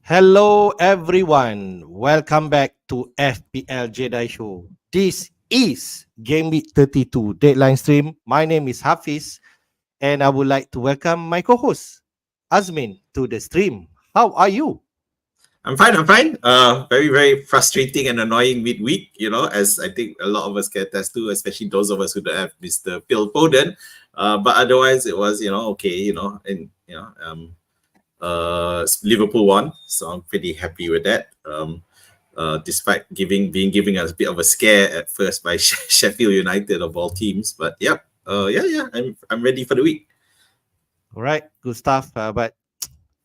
Hello, everyone. Welcome back to FPL Jedi Show. This is Gameweek 32 Deadline Stream. My name is Hafiz, and I would like to welcome my co-host, Azmin, to the stream. How are you? I'm fine. I'm fine. Very, very frustrating and annoying midweek. As I think a lot of us can attest to, especially those of us who don't have Mr. Phil Foden. But otherwise, it was okay. Liverpool won, so I'm pretty happy with that. Despite giving us a bit of a scare at first by Sheffield United of all teams, but yep. I'm ready for the week. All right, good stuff. But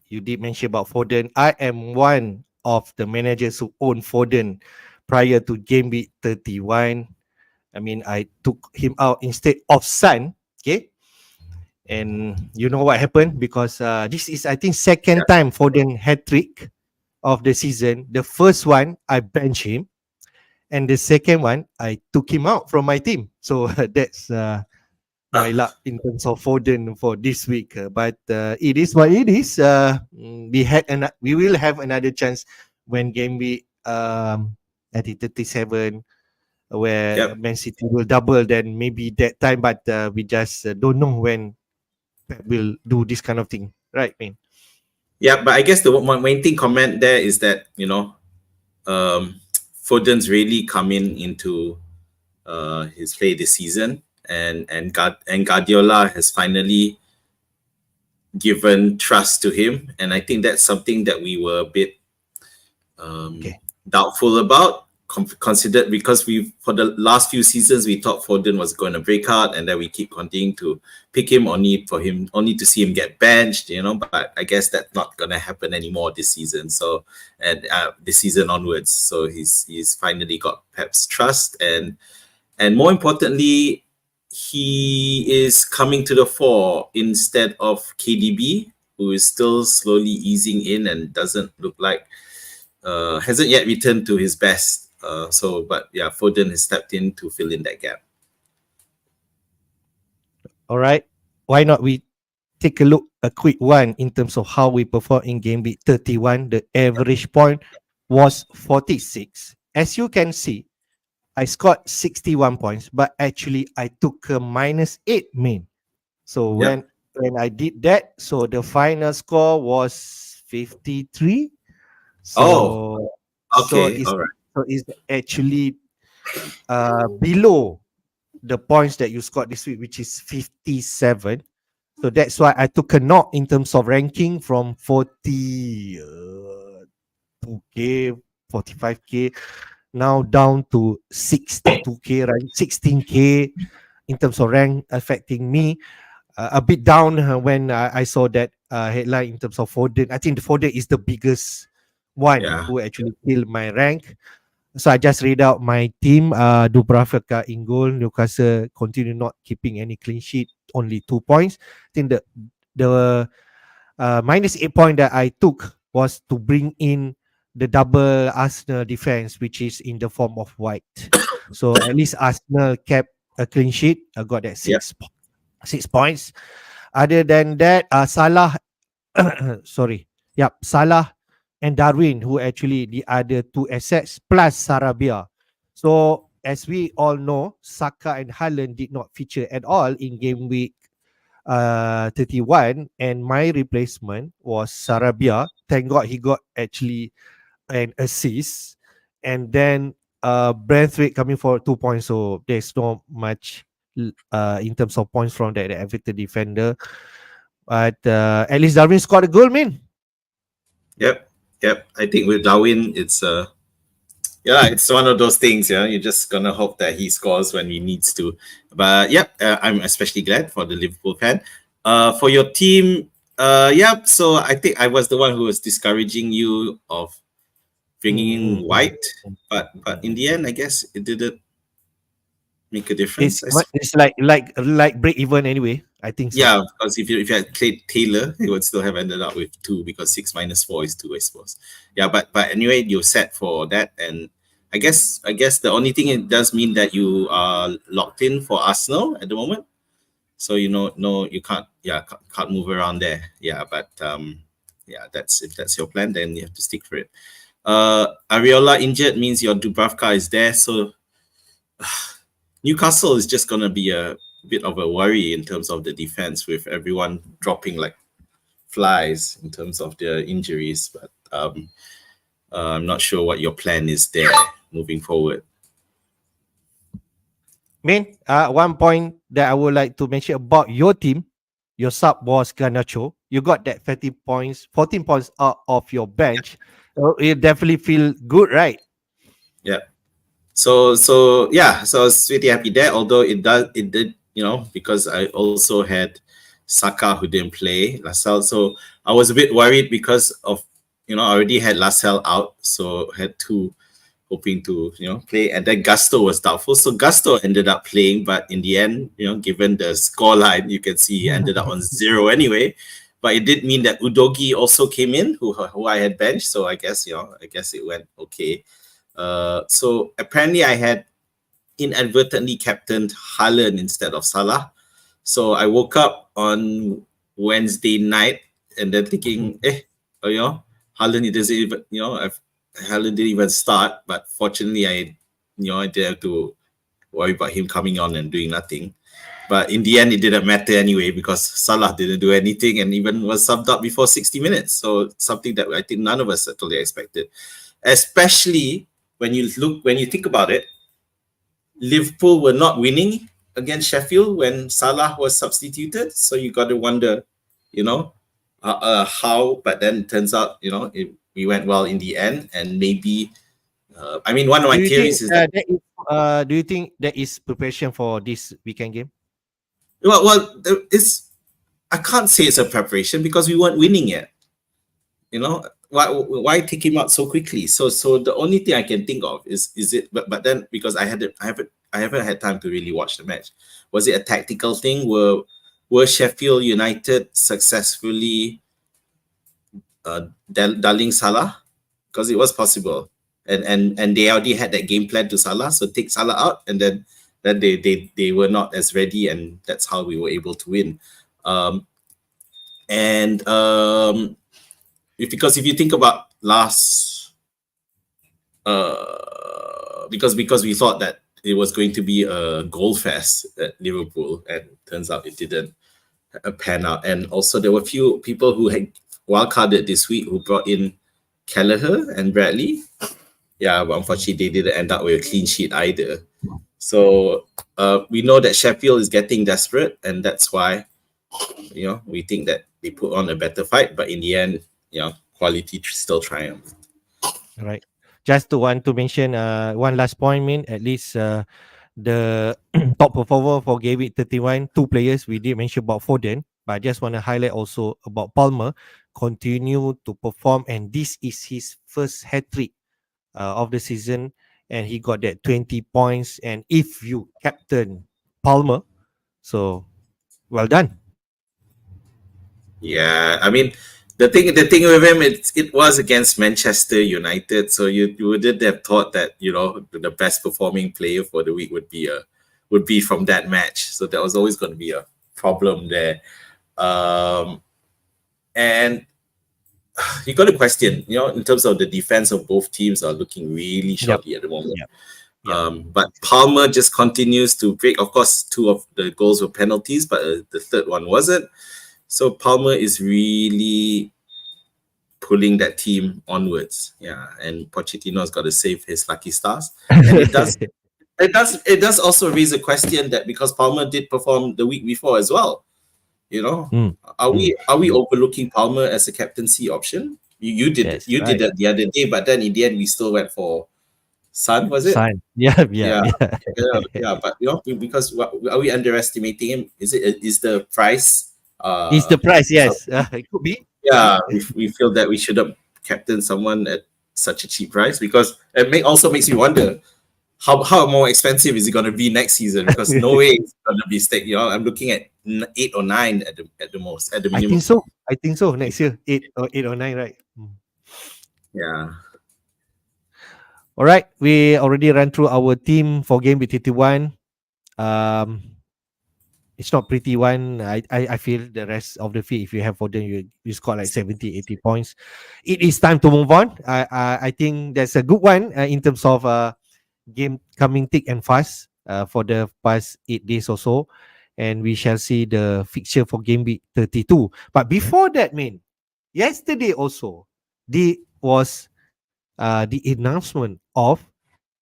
you did mention about Foden. I am one of the managers who own Foden prior to game week 31. I mean, I took him out instead of Son. Okay. And you know what happened? Because this is, I think, second time Foden hat-trick of the season. The first one, I benched him. And the second one, I took him out from my team. So that's my luck in terms of Foden for this week. But it is what it is. We will have another chance when game week at the 37 where Man City will double. Then maybe that time, but we just don't know when Pep will do this kind of thing, right, man? Yeah, but I guess the main thing comment there is that Foden's really coming into his play this season, and Guardiola has finally given trust to him, and I think that's something that we were a bit doubtful about. Considered because for the last few seasons we thought Foden was going to break out, and then we keep continuing to pick him only to see him get benched, But I guess that's not going to happen anymore this season. So and this season onwards, so he's finally got Pep's trust, and more importantly, he is coming to the fore instead of KDB, who is still slowly easing in and doesn't look like hasn't yet returned to his best. But Foden has stepped in to fill in that gap. All right. Why not we take a quick one in terms of how we perform in game week 31. The average point was 46. As you can see, I scored 61 points, but actually I took a -8 main. So when I did that, so the final score was 53. So, okay, all right. So it's actually below the points that you scored this week, which is 57. So that's why I took a knock in terms of ranking from 42K, 45K, now down to 62K, right? 16K in terms of rank, affecting me. A bit down when I saw that headline in terms of Foden. I think the Foden is the biggest one who actually killed my rank. So I just read out my team. Dubravka in goal. Newcastle continue not keeping any clean sheet. Only 2 points. I think the -8 point that I took was to bring in the double Arsenal defense, which is in the form of White. So at least Arsenal kept a clean sheet. I got that 6 points. Other than that, Salah, Salah and Darwin, who actually the other two assets, plus Sarabia. So as we all know, Saka and Haaland did not feature at all in game week 31, and my replacement was Sarabia. Thank God he got actually an assist, and then Braithwaite coming for 2 points. So there's not much in terms of points from that Everton defender, but at least Darwin scored a goal, man. Yep. I think with Darwin, it's one of those things. You're just gonna hope that he scores when he needs to. But I'm especially glad for the Liverpool fan. For your team, So I think I was the one who was discouraging you of bringing in White, but in the end, I guess it didn't make a difference. It's like break even anyway. I think so. Yeah, because if you had played Taylor, you would still have ended up with 2 because 6 minus 4 is 2, I suppose. Yeah, but anyway, you're set for that, and I guess the only thing it does mean that you are locked in for Arsenal at the moment. So no, you can't move around there. Yeah, but yeah, that's if that's your plan, then you have to stick for it. Areola injured means your Dubravka is there, so Newcastle is just gonna be a bit of a worry in terms of the defense with everyone dropping like flies in terms of their injuries. But I'm not sure what your plan is there moving forward. Main, one point that I would like to mention about your team, your sub was Garnacho. You got that 30 points, 14 points out of your bench. So it definitely feel good, right? Yeah. So yeah, so I was pretty happy there. Although it did, because I also had Saka who didn't play Lascelles, so I was a bit worried because of I already had Lascelles out, so had two hoping to play, and then Gusto was doubtful, so Gusto ended up playing, but in the end, given the score line, you can see he ended up on 0 anyway. But it did mean that Udogi also came in, who I had benched, so I guess it went okay. So apparently I had inadvertently captained Haaland instead of Salah. So I woke up on Wednesday night and then thinking, Haaland it doesn't even, Haaland didn't even start. But fortunately, I didn't have to worry about him coming on and doing nothing. But in the end, it didn't matter anyway because Salah didn't do anything and even was subbed up before 60 minutes. So something that I think none of us totally expected, especially when you think about it. Liverpool were not winning against Sheffield when Salah was substituted. So you got to wonder, how. But then it turns out, we went well in the end, and maybe. One of my Do you think theories is that do you think there is preparation for this weekend game? it's. I can't say it's a preparation because we weren't winning yet. Why take him out so quickly? So the only thing I can think of is it, but then because I haven't had time to really watch the match. Was it a tactical thing? Were Sheffield United successfully dulling Salah? Because it was possible, and they already had that game plan to Salah, so take Salah out, and then they were not as ready, and that's how we were able to win. Because if you think about last, because we thought that it was going to be a goal fest at Liverpool, and turns out it didn't pan out. And also there were a few people who had wildcarded this week who brought in Kelleher and Bradley. Yeah, but unfortunately they didn't end up with a clean sheet either. So we know that Sheffield is getting desperate, and that's why we think that they put on a better fight, but in the end, quality still triumphed. All right. Just to want to mention one last point, at least the top performer for Gameweek 31, two players. We did mention about Foden, but I just want to highlight also about Palmer continue to perform, and this is his first hat-trick of the season, and he got that 20 points. And if you captain Palmer, so well done. Yeah, the thing with him, it was against Manchester United, so you wouldn't have thought that the best performing player for the week would be from that match. So there was always going to be a problem there, and you got to question, in terms of the defense of both teams are looking really shoddy at the moment. Yep. But Palmer just continues to break. Of course, two of the goals were penalties, but the third one wasn't. So Palmer is really pulling that team onwards. Yeah, and Pochettino's got to save his lucky stars. And it does. It does also raise a question that because Palmer did perform the week before as well, are we overlooking Palmer as a captaincy option? You did did that the other day, but then in the end we still went for Son, was it? Son. Yeah. But because are we underestimating him? Is the price? Is the price? Yes, it could be. Yeah, we feel that we should have captained someone at such a cheap price, because it also makes me wonder how more expensive is it going to be next season, because no way it's going to be stake. I'm looking at 8 or 9 at the most, at the minimum. I think so. Next year, 8 or 9, right? Yeah. All right, we already ran through our team for Gameweek 31. it's not pretty one. I feel the rest of the field, if you have Foden, you score like 70, 80 points. It is time to move on. I think that's a good one in terms of game coming thick and fast for the past 8 days or so. And we shall see the fixture for game week 32. But before that, man, yesterday also, there was the announcement of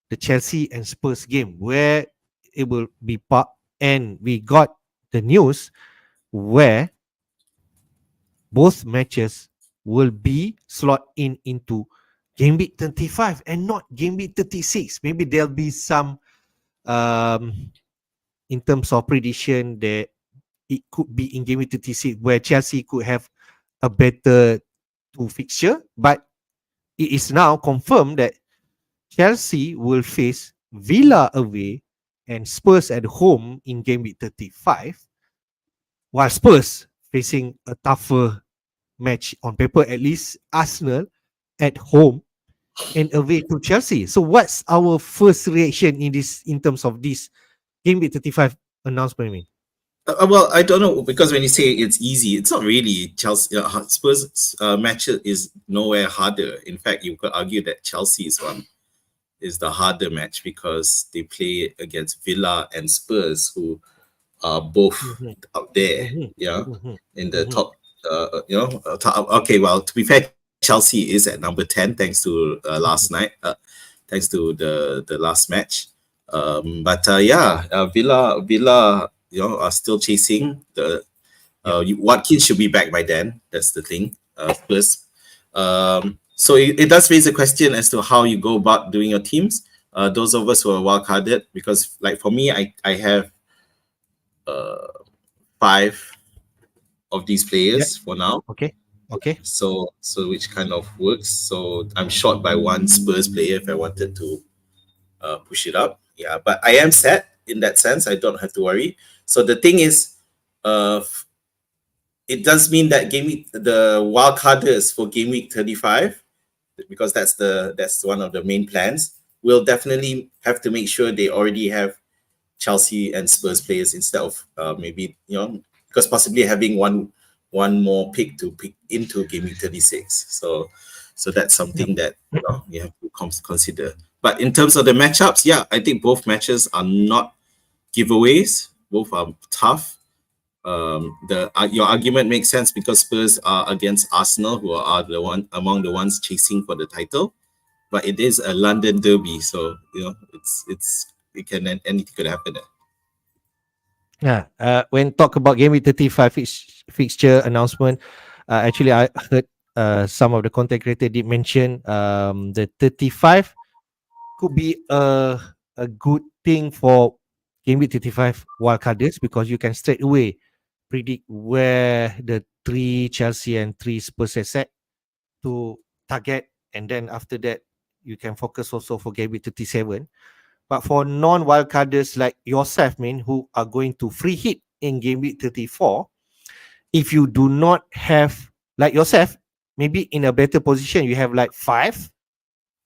the Chelsea and Spurs game where it will be part, and we got the news where both matches will be slot in into game week 35 and not game week 36. Maybe there'll be some in terms of prediction that it could be in game week 36 where Chelsea could have a better two fixture, but it is now confirmed that Chelsea will face Villa away and Spurs at home in game week 35, while Spurs facing a tougher match on paper, at least Arsenal at home and away to Chelsea. So what's our first reaction in terms of this game week 35 announcement? I mean? Well, I don't know, because when you say it's easy, it's not really. Chelsea Spurs match is nowhere harder. In fact, you could argue that Chelsea's one is the harder match because they play against Villa and Spurs, who are both out there, in the top. Okay, well, to be fair, Chelsea is at number 10 thanks to last night, thanks to the last match. Villa, are still chasing the. Watkins should be back by then. That's the thing. First, so it does raise a question as to how you go about doing your teams. Those of us who are wildcarded, because like for me, I have 5 of these players for now. Okay. So which kind of works. So I'm short by 1 Spurs player if I wanted to push it up. Yeah, but I am set in that sense. I don't have to worry. So the thing is, it does mean that the wildcarders for game week 35, because that's one of the main plans, will definitely have to make sure they already have Chelsea and Spurs players instead of maybe because possibly having one more pick to pick into game week 36. So that's something that you have to consider. But in terms of the matchups, I think both matches are not giveaways. Both are tough. Your argument makes sense because Spurs are against Arsenal, who are among the ones chasing for the title. But it is a London derby, so anything could happen there. Yeah. When talk about game week 35 fixture announcement, actually I heard some of the content creators did mention the 35 could be a good thing for game week 35 wildcarders because you can straight away predict where the 3 Chelsea and 3 Spurs are set to target, and then after that you can focus also for game week 37. But for non-wildcarders like yourself, man, who are going to free hit in game week 34, if you do not have, like yourself, maybe in a better position, you have like 5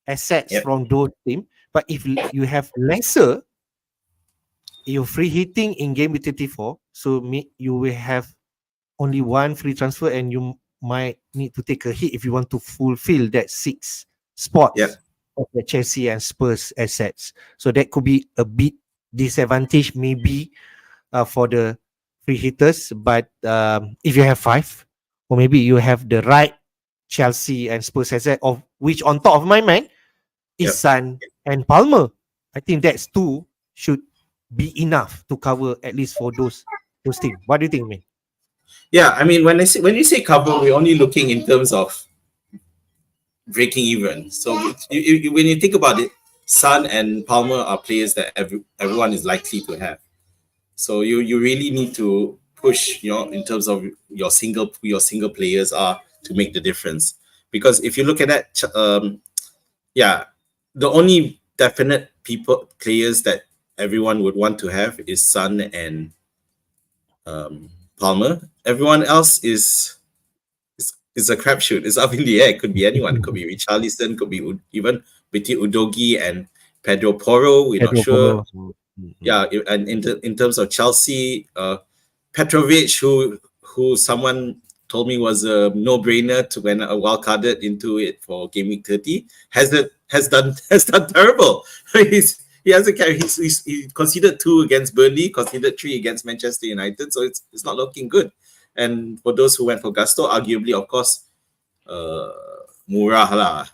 assets from those teams. But if you have lesser, you're free hitting in game week 34, so you will have only 1 free transfer and you might need to take a hit if you want to fulfill that 6 spots of the Chelsea and Spurs assets. So that could be a bit disadvantage maybe for the free hitters. But if you have 5, or maybe you have the right Chelsea and Spurs asset, of which on top of my mind is Son and Palmer, I think that's 2 should be enough to cover at least for those teams. What do you think, man? Yeah, I mean, when you say cover, we're only looking in terms of breaking even. So when you think about it, Son and Palmer are players that everyone is likely to have. So you really need to push, in terms of your single players are to make the difference. Because if you look at that, the only definite players that everyone would want to have is Son and Palmer. Everyone else is a crapshoot. It's up in the air. It could be anyone. It could be Richarlison. Could be even between Udogi and Pedro Porro. We're not sure. Yeah, and in terms of Chelsea, Petrovic, who someone told me was a no-brainer to when I wildcarded into it for Game Week 30, has done terrible. He hasn't carried. He conceded 2 against Burnley, conceded 3 against Manchester United, so it's not looking good. And for those who went for Gusto, arguably, of course, murah lah.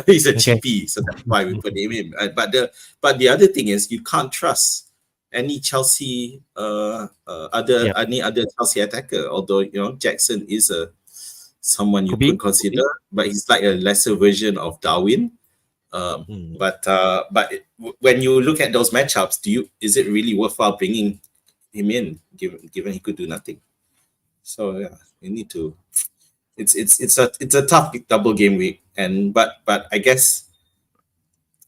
He's a Okay. cheapie, so that's why we put him in. But the other thing is you can't trust any Chelsea Yep. any other Chelsea attacker. Although Jackson is someone you Could be. could consider, but he's like a lesser version of Darwin. But when you look at those matchups, is it really worthwhile bringing him in, given he could do nothing? So yeah, you need to. It's a tough double game week, but I guess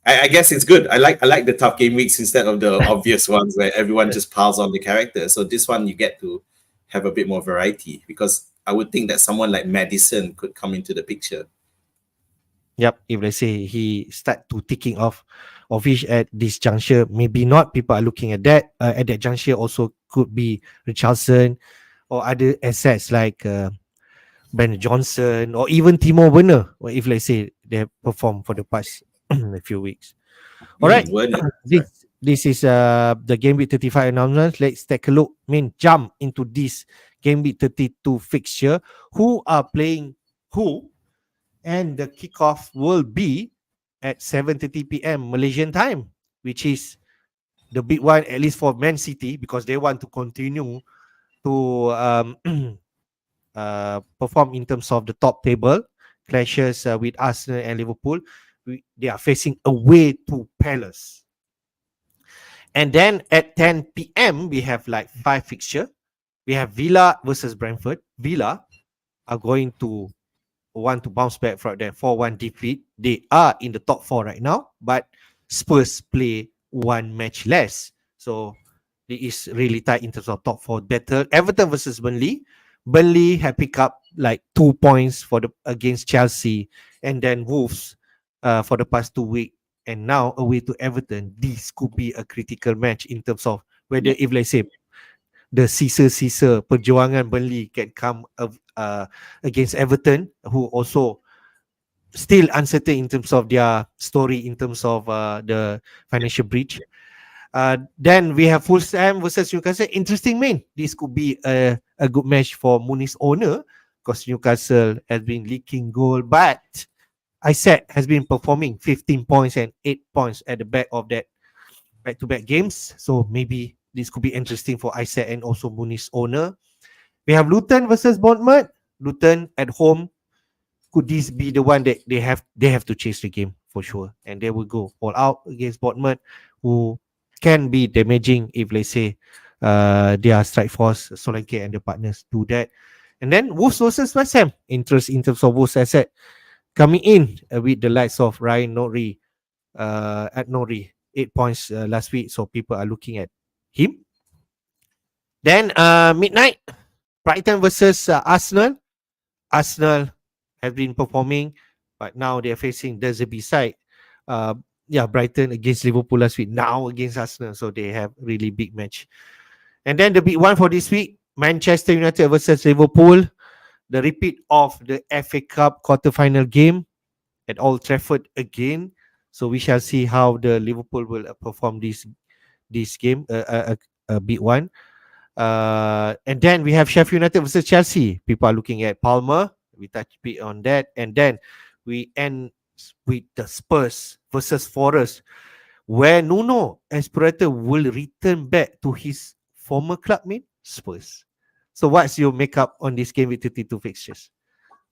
it's good. I like the tough game weeks instead of the obvious ones where everyone just piles on the character. So this one you get to have a bit more variety, because I would think that someone like Madison could come into the picture. Yep. If let's say he start to ticking off fish at this juncture, maybe not. People are looking at that. At that juncture, also could be Richarlison or other assets like Ben Johnson or even Timo Werner. Or if let's say they have performed for the past a few weeks. All right. Werner. This is the Game Week 35 announcements. Let's take a look. Jump into this Game Week 32 fixture. Who are playing who? And the kickoff will be at 7:30 p.m. Malaysian time, which is the big one, at least for Man City, because they want to continue to perform in terms of the top table clashes with Arsenal and Liverpool. They are facing away to Palace. And then at 10 p.m. we have like 5 fixture. We have Villa versus Brentford. Villa are going to want to bounce back from that 4-1 defeat. They are in the top 4 right now, but Spurs play 1 match less. So it is really tight in terms of top 4 battle. Everton versus Burnley. Burnley have picked up like 2 points against Chelsea, and then Wolves for the past 2 weeks, and now away to Everton. This could be a critical match in terms of whether, if let's say the sisa perjuangan Burnley can come against Everton, who also still uncertain in terms of their story in terms of the financial breach. Then we have Fulham versus Newcastle. Interesting, man. This could be a good match for Muni's owner, because Newcastle has been leaking goal, but Isaac has been performing 15 points and 8 points at the back of that back-to-back games. So maybe this could be interesting for Isaac and also Muni's owner. We have Luton versus Bournemouth. Luton at home. Could this be the one that they have to chase the game for sure, and they will go all out against Bournemouth, who can be damaging if let's say their strike force, Solanke and the partners, do that. And then Wolves versus West Ham. Interest in terms of Wolves asset coming in with the likes of Ryan Norrie at Norrie, 8 points last week, so people are looking at him. Then midnight, Brighton versus Arsenal. Arsenal have been performing, but now they are facing the Zerbi side. Brighton against Liverpool last week, now against Arsenal, so they have really big match. And then the big one for this week, Manchester United versus Liverpool, the repeat of the FA Cup quarter-final game at Old Trafford again. So we shall see how the Liverpool will perform this game, a big one. And then we have Sheffield United versus Chelsea. People are looking at Palmer. We touch a bit on that. And then we end with the Spurs versus Forest, where Nuno Espirito will return back to his former club, Spurs. So what's your makeup on this game with 32 fixtures?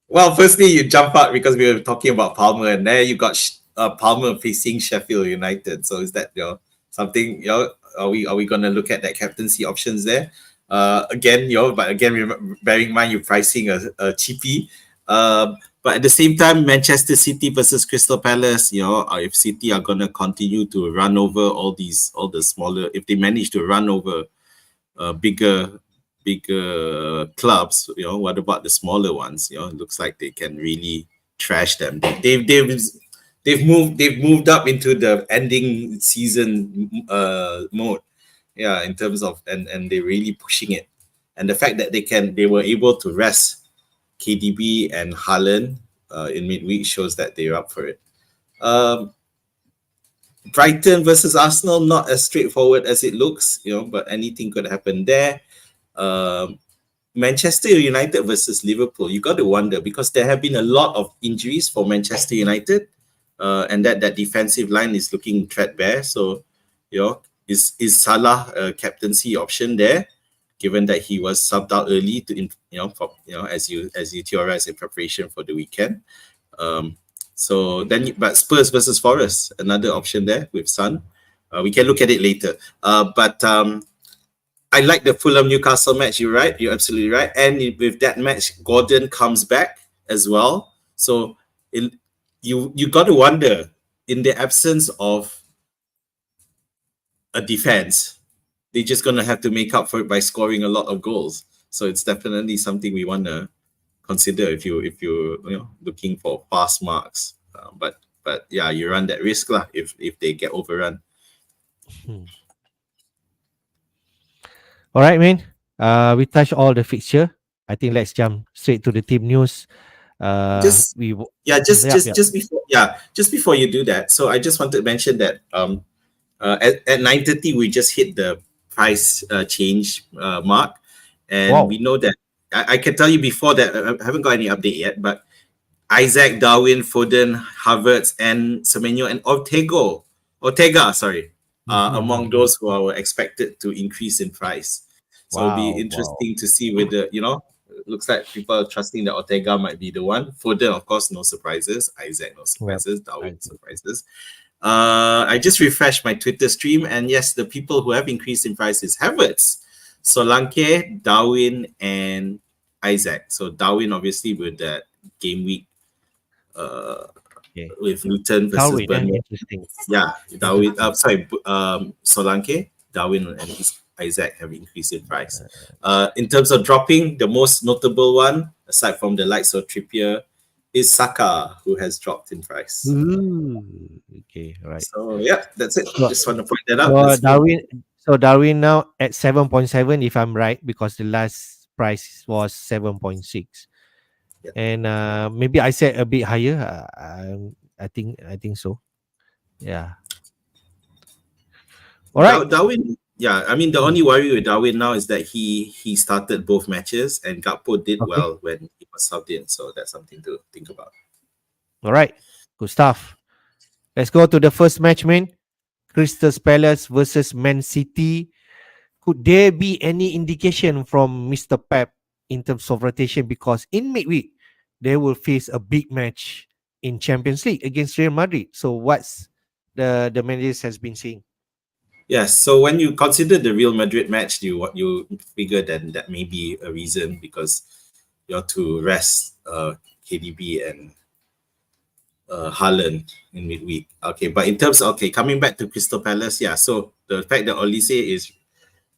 Well, firstly, you jump out because we were talking about Palmer, and there you got Palmer facing Sheffield United. So is that something? Are we going to look at that captaincy options there? Again, bearing in mind you're pricing a cheapie. But at the same time, Manchester City versus Crystal Palace, if City are going to continue to run over all the smaller, if they manage to run over bigger clubs, what about the smaller ones? It looks like they can really trash them. They've moved up into the ending season mode, in terms of and they're really pushing it. and the fact that they were able to rest KDB and Haaland in midweek shows that they're up for it. Brighton versus Arsenal, not as straightforward as it looks, but anything could happen there. Manchester United versus Liverpool, you got to wonder because there have been a lot of injuries for Manchester United, and that defensive line is looking threadbare. So, is Salah a captaincy option there, given that he was subbed out early to, as you theorize in preparation for the weekend. But Spurs versus Forest, another option there with Son. We can look at it later. But I like the Fulham Newcastle match. You're right. You're absolutely right. And with that match, Gordon comes back as well. So you got to wonder, in the absence of a defense, they're just going to have to make up for it by scoring a lot of goals. So it's definitely something we want to consider if you're looking for fast marks. But yeah, you run that risk lah if they get overrun. All right, man. We touched all the fixture. I think let's jump straight to the team news. Just before you do that, so I just wanted to mention that at 9:30 we just hit the price change mark, and we know that I can tell you before that I haven't got any update yet, but Isaac, Darwin, Foden, Havertz, and Semenyo and Ortega, among those who are expected to increase in price. So it'll be interesting to see whether, it looks like people are trusting that Ortega might be the one. Foden, of course, no surprises. Isaac, no surprises. Darwin, surprises. I just refreshed my Twitter stream, and yes, the people who have increased in price is Havertz, Solanke, Darwin, and Isaac. So Darwin, obviously, with that game week with Luton versus Burnley. Yeah, Darwin. Solanke, Darwin, and Isaac have increased in price. In terms of dropping, the most notable one, aside from the likes of Trippier, is Saka, who has dropped in price. Okay, right. So yeah, that's it. Just want to point that out. So Darwin now at 7.7, if I'm right, because the last price was 7.6. Yeah. And maybe I said a bit higher. I think so. Yeah. All right. Darwin. Yeah, I mean the only worry with Darwin now is that he started both matches and Gakpo did well when he was subbed in, so that's something to think about. All right, good stuff. Let's go to the first match, man. Crystal Palace versus Man City. Could there be any indication from Mr. Pep in terms of rotation? Because in midweek they will face a big match in Champions League against Real Madrid. So what's the manager has been saying? Yes, so when you consider the Real Madrid match, you figure that may be a reason because you have to rest KDB and Haaland in midweek. Okay, but in terms of, coming back to Crystal Palace, yeah, so the fact that Olise is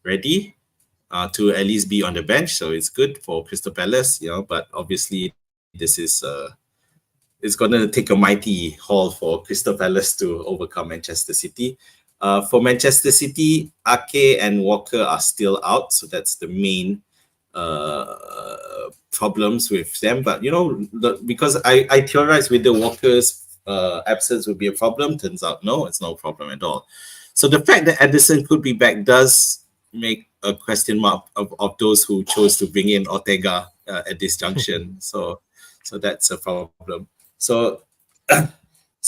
ready to at least be on the bench, so it's good for Crystal Palace, but obviously this is it's going to take a mighty haul for Crystal Palace to overcome Manchester City. For Manchester City, Ake and Walker are still out, so that's the main problems with them. But because I theorized with the Walker's absence would be a problem, turns out no, it's no problem at all. So the fact that Ederson could be back does make a question mark of those who chose to bring in Ortega at this junction. So that's a problem. So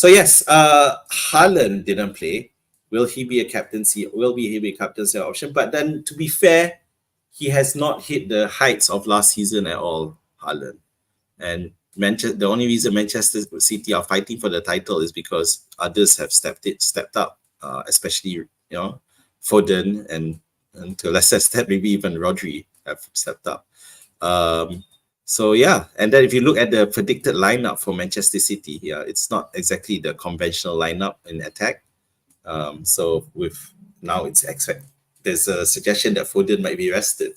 yes, Haaland didn't play. Will he be a captaincy? Will he be a captaincy option? But then, to be fair, he has not hit the heights of last season at all, Haaland. And the only reason Manchester City are fighting for the title is because others have stepped up, especially Foden and to a lesser extent maybe even Rodri have stepped up. So yeah, and then if you look at the predicted lineup for Manchester City, it's not exactly the conventional lineup in attack. So there's a suggestion that Foden might be rested.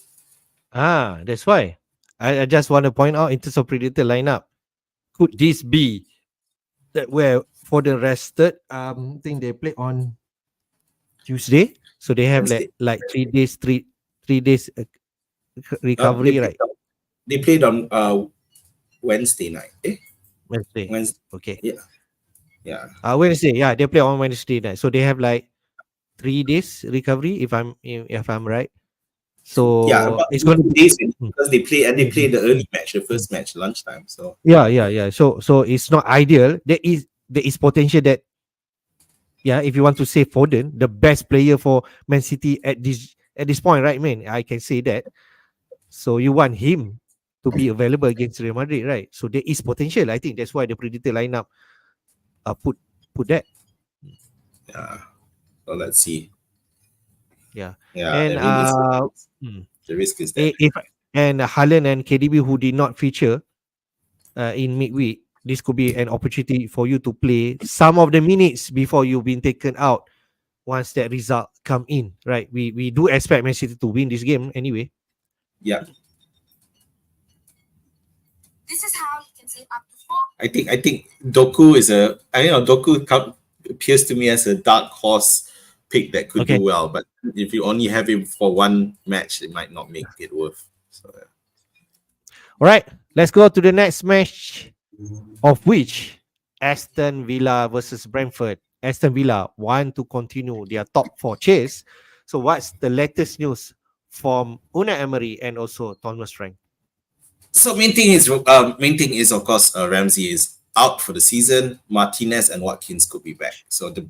That's why I just want to point out in terms of predicted lineup, could this be that where Foden rested? I think they play on Tuesday, so they have like 3 days They recovery, played right? on, they played on Wednesday night. Wednesday. Wednesday. Okay. Yeah, yeah. Wednesday. Yeah, they play on Wednesday night. So they have like 3 days recovery, if I'm right. Yeah, So about it's going to 2 days already, be. because they play Mm, the early match, the mm. first match, lunchtime. So Yeah, yeah, yeah. So it's not ideal. There is potential that, yeah, if you want to say Foden, the best player for Man City at this point, right, man? I can say that. So you want him to be available against Real Madrid, right? So there is potential. I think that's why the predicted lineup put that. yeah, so let's see. Yeah, Yeah, and I mean mm, the risk is there. if and Haaland and KDB who did not feature in midweek, this could be an opportunity for you to play some of the minutes before you've been taken out once that result come in, right? We do expect Man City to win this game anyway. Yeah, I think Doku is a I you know Doku appears to me as a dark horse pick that could do Okay. well, but if you only have him for one match, it might not make it worth. So All right. Let's go to the next match, of which Aston Villa versus Brentford. Aston Villa want to continue their top four chase. So what's the latest news from Unai Emery and also Thomas Frank? So main thing is of course Ramsey is out for the season. Martinez and Watkins could be back.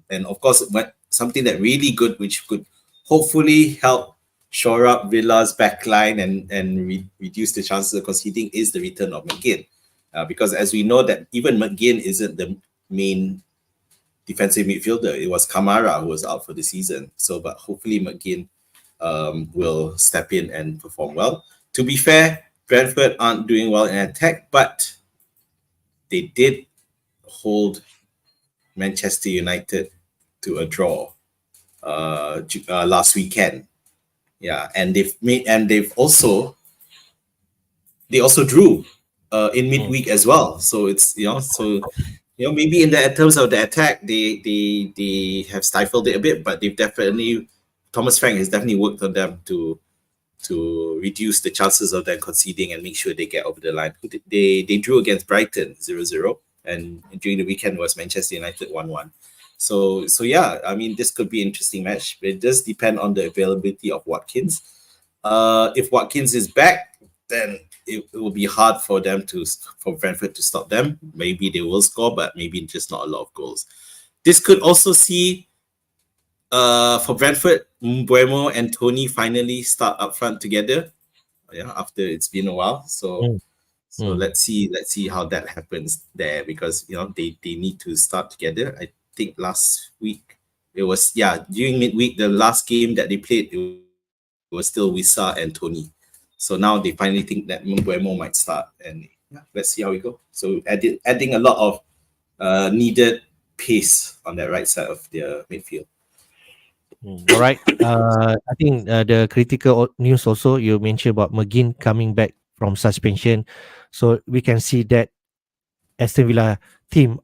And of course something that really good, which could hopefully help shore up Villa's backline and reduce the chances of conceding, is the return of McGinn. Because as we know that even McGinn isn't the main defensive midfielder. It was Kamara who was out for the season. So, but hopefully McGinn will step in and perform well. To be fair, Brentford aren't doing well in attack, but they did hold Manchester United to a draw last weekend. Yeah, and they also drew in Mm. midweek as well. So it's maybe in terms of the attack, they have stifled it a bit, but Thomas Frank has definitely worked on them to reduce the chances of them conceding and make sure they get over the line. They drew against Brighton 0-0, and during the weekend was Manchester United 1-1. So yeah, I mean, this could be an interesting match, but it does depend on the availability of Watkins. If Watkins is back, then it will be hard for Brentford to stop them. Maybe they will score, but maybe just not a lot of goals. This could also see for Brentford, Mbuemo and Tony finally start up front together. Yeah, after it's been a while. So Mm. so let's see how that happens there, because they need to start together. I think last week it was, during midweek, the last game that they played, it was still Wissa and Tony. So now they finally think that Mbuemo might start, and let's see how we go. So adding a lot of needed pace on that right side of their midfield. All right. I think the critical news also you mentioned about McGinn coming back from suspension, so we can see that Aston Villa team,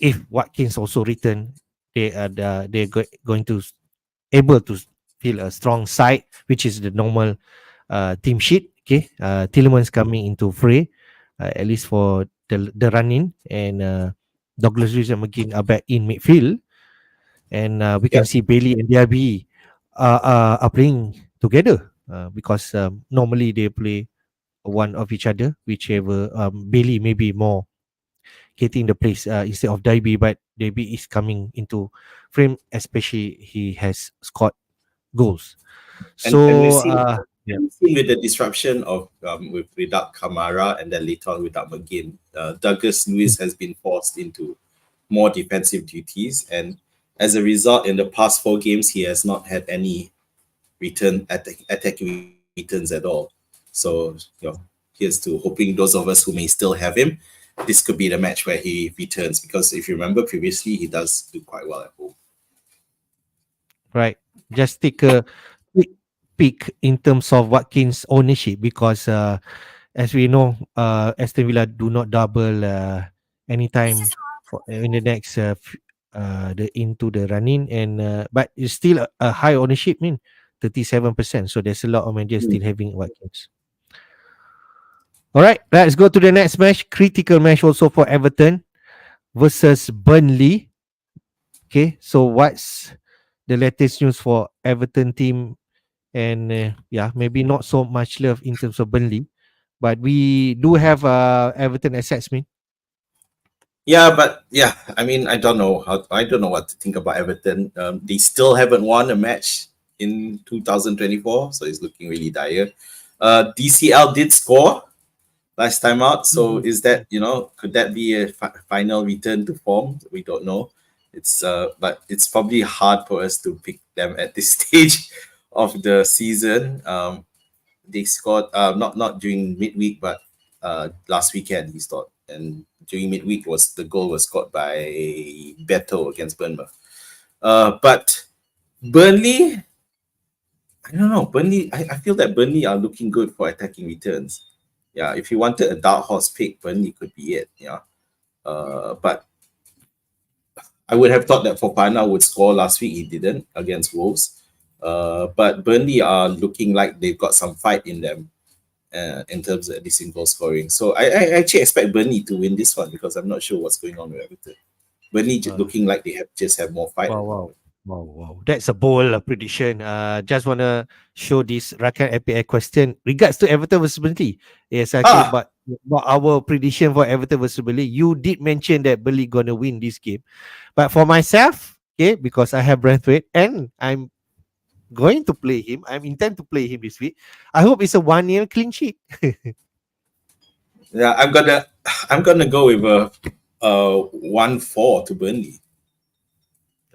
if Watkins also return, going to able to feel a strong side, which is the normal team sheet. Okay, Tielemans coming into fray, at least for the running, and Douglas Luiz and McGinn are back in midfield, and we can Yep. see Bailey and DRB are playing together, because normally they play one of each other, whichever Bailey maybe more getting the place instead of Daibi, but Daibi is coming into frame, especially he has scored goals. And we've So seen yeah. we've seen with the disruption of without Kamara, and then later on without McGinn, Douglas Luiz has been forced into more defensive duties, and as a result, in the past 4 games, he has not had any attacking returns at all. So here's to hoping those of us who may still have him, this could be the match where he returns, because if you remember previously, he does do quite well at home. Right. Just take a quick peek in terms of Watkins' ownership, because as we know, Aston Villa do not double anytime in the next the into the running, and but it's still a high ownership. 37%. So there's a lot of managers Hmm. still having Watkins. All right, let's go to the next match. Critical match also for Everton versus Burnley. Okay, so what's the latest news for Everton team? And yeah, maybe not so much love in terms of Burnley, but we do have Everton assets, me. Yeah, but yeah, I mean, I don't know what to think about Everton. They still haven't won a match in 2024, so it's looking really dire. DCL did score last time out, so is that, could that be a final return to form? We don't know. But it's probably hard for us to pick them at this stage of the season. They scored not during midweek, but last weekend he scored, and during midweek was the goal was scored by Beto against Bournemouth. But Burnley, I don't know. Burnley, I feel that Burnley are looking good for attacking returns. Yeah, if you wanted a dark horse pick, Burnley could be it. Yeah, but I would have thought that Fofana would score last week. He didn't against Wolves. But Burnley are looking like they've got some fight in them in terms of at least in goal scoring. So I actually expect Burnley to win this one because I'm not sure what's going on with Everton. Burnley Uh, looking like they have more fight wow, at the wow, moment. wow, wow. That's a bold prediction. Just wanna show this Rakan API question regards to Everton versus Burnley. Yes, okay, Ah, but our prediction for Everton versus Burnley, you did mention that Burnley gonna win this game. But for myself, okay, because I have Brentford and I'm going to play him, I'm intend to play him this week. I hope it's a 1-year clean sheet. yeah, I'm gonna go with a 1-4 to Burnley.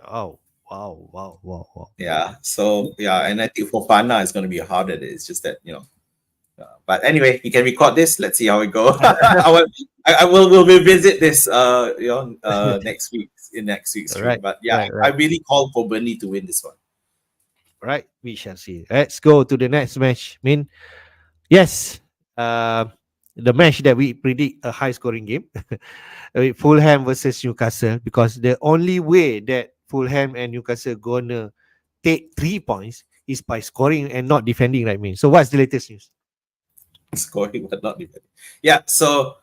Oh, wow, wow, wow, wow. Yeah. So yeah, and I think for Fana it's gonna be harder. It's just that but anyway, you can record this. Let's see how it go. We'll revisit this next week in next week's stream. Right, But yeah, right, I right. really call for Burnley to win this one. Right, we shall see. Let's go to the next match. Yes, uh, the match that we predict a high scoring game, with Fulham versus Newcastle, because the only way that Fulham and Newcastle gonna take 3 points is by scoring and not defending, right? So what's the latest news? Scoring but not defending. Yeah, so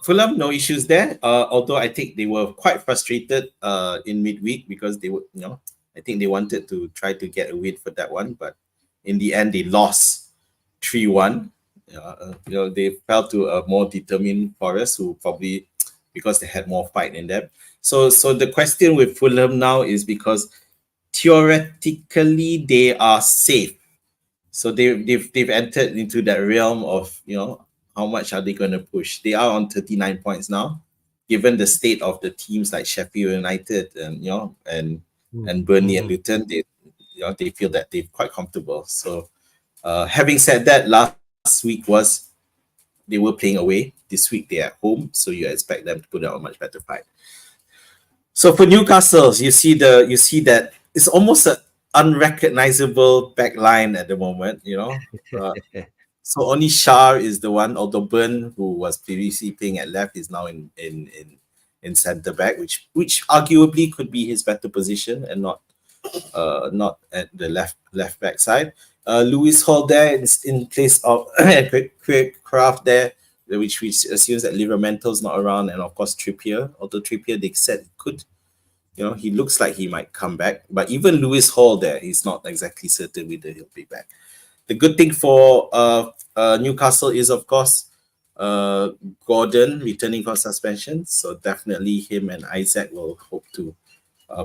Fulham, no issues there. Although I think they were quite frustrated in midweek because they were, I think they wanted to try to get a win for that one, but in the end they lost 3-1. They fell to a more determined Forest who probably because they had more fight in them. So the question with Fulham now is because theoretically they are safe, so they've entered into that realm of how much are they going to push. They are on 39 points now, given the state of the teams like Sheffield United and and Burnley and Mm-hmm. Luton. They feel that they're quite comfortable. So having said that, last week was they were playing away. This week they're at home, so you expect them to put out a much better fight. So for Newcastle, you see that it's almost an unrecognizable back line at the moment. Uh, so only Shah is the one, although Burn, who was previously playing at left, is now in centre back, which arguably could be his better position and not at the left back side. Lewis Hall there in place of Craft there, which assumes that Livermento's not around, and of course Trippier. Although Trippier they said could, he looks like he might come back, but even Lewis Hall there, he's not exactly certain whether he'll be back. The good thing for Newcastle is, of course, Gordon returning from suspension. So definitely him and Isaac will hope to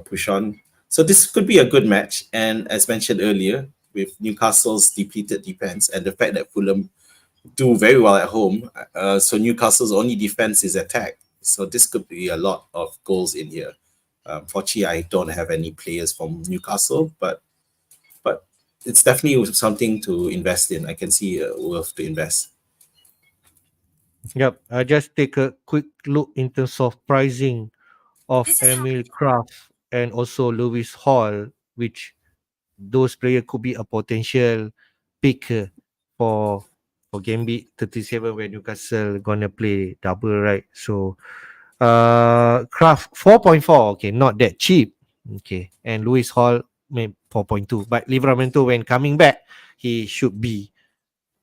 push on. So this could be a good match. And as mentioned earlier, with Newcastle's depleted defense and the fact that Fulham do very well at home, so Newcastle's only defense is attack. So this could be a lot of goals in here. Fortunately, I don't have any players from Newcastle, but it's definitely something to invest in. I can see worth to invest. Yep. I just take a quick look in terms of pricing of Emil Kraft and also Lewis Hall, which those players could be a potential pick for Gameweek 37 when Newcastle gonna play double, right? So Kraft 4.4, okay, not that cheap. Okay. And Lewis Hall maybe 4.2. But Livramento, when coming back, he should be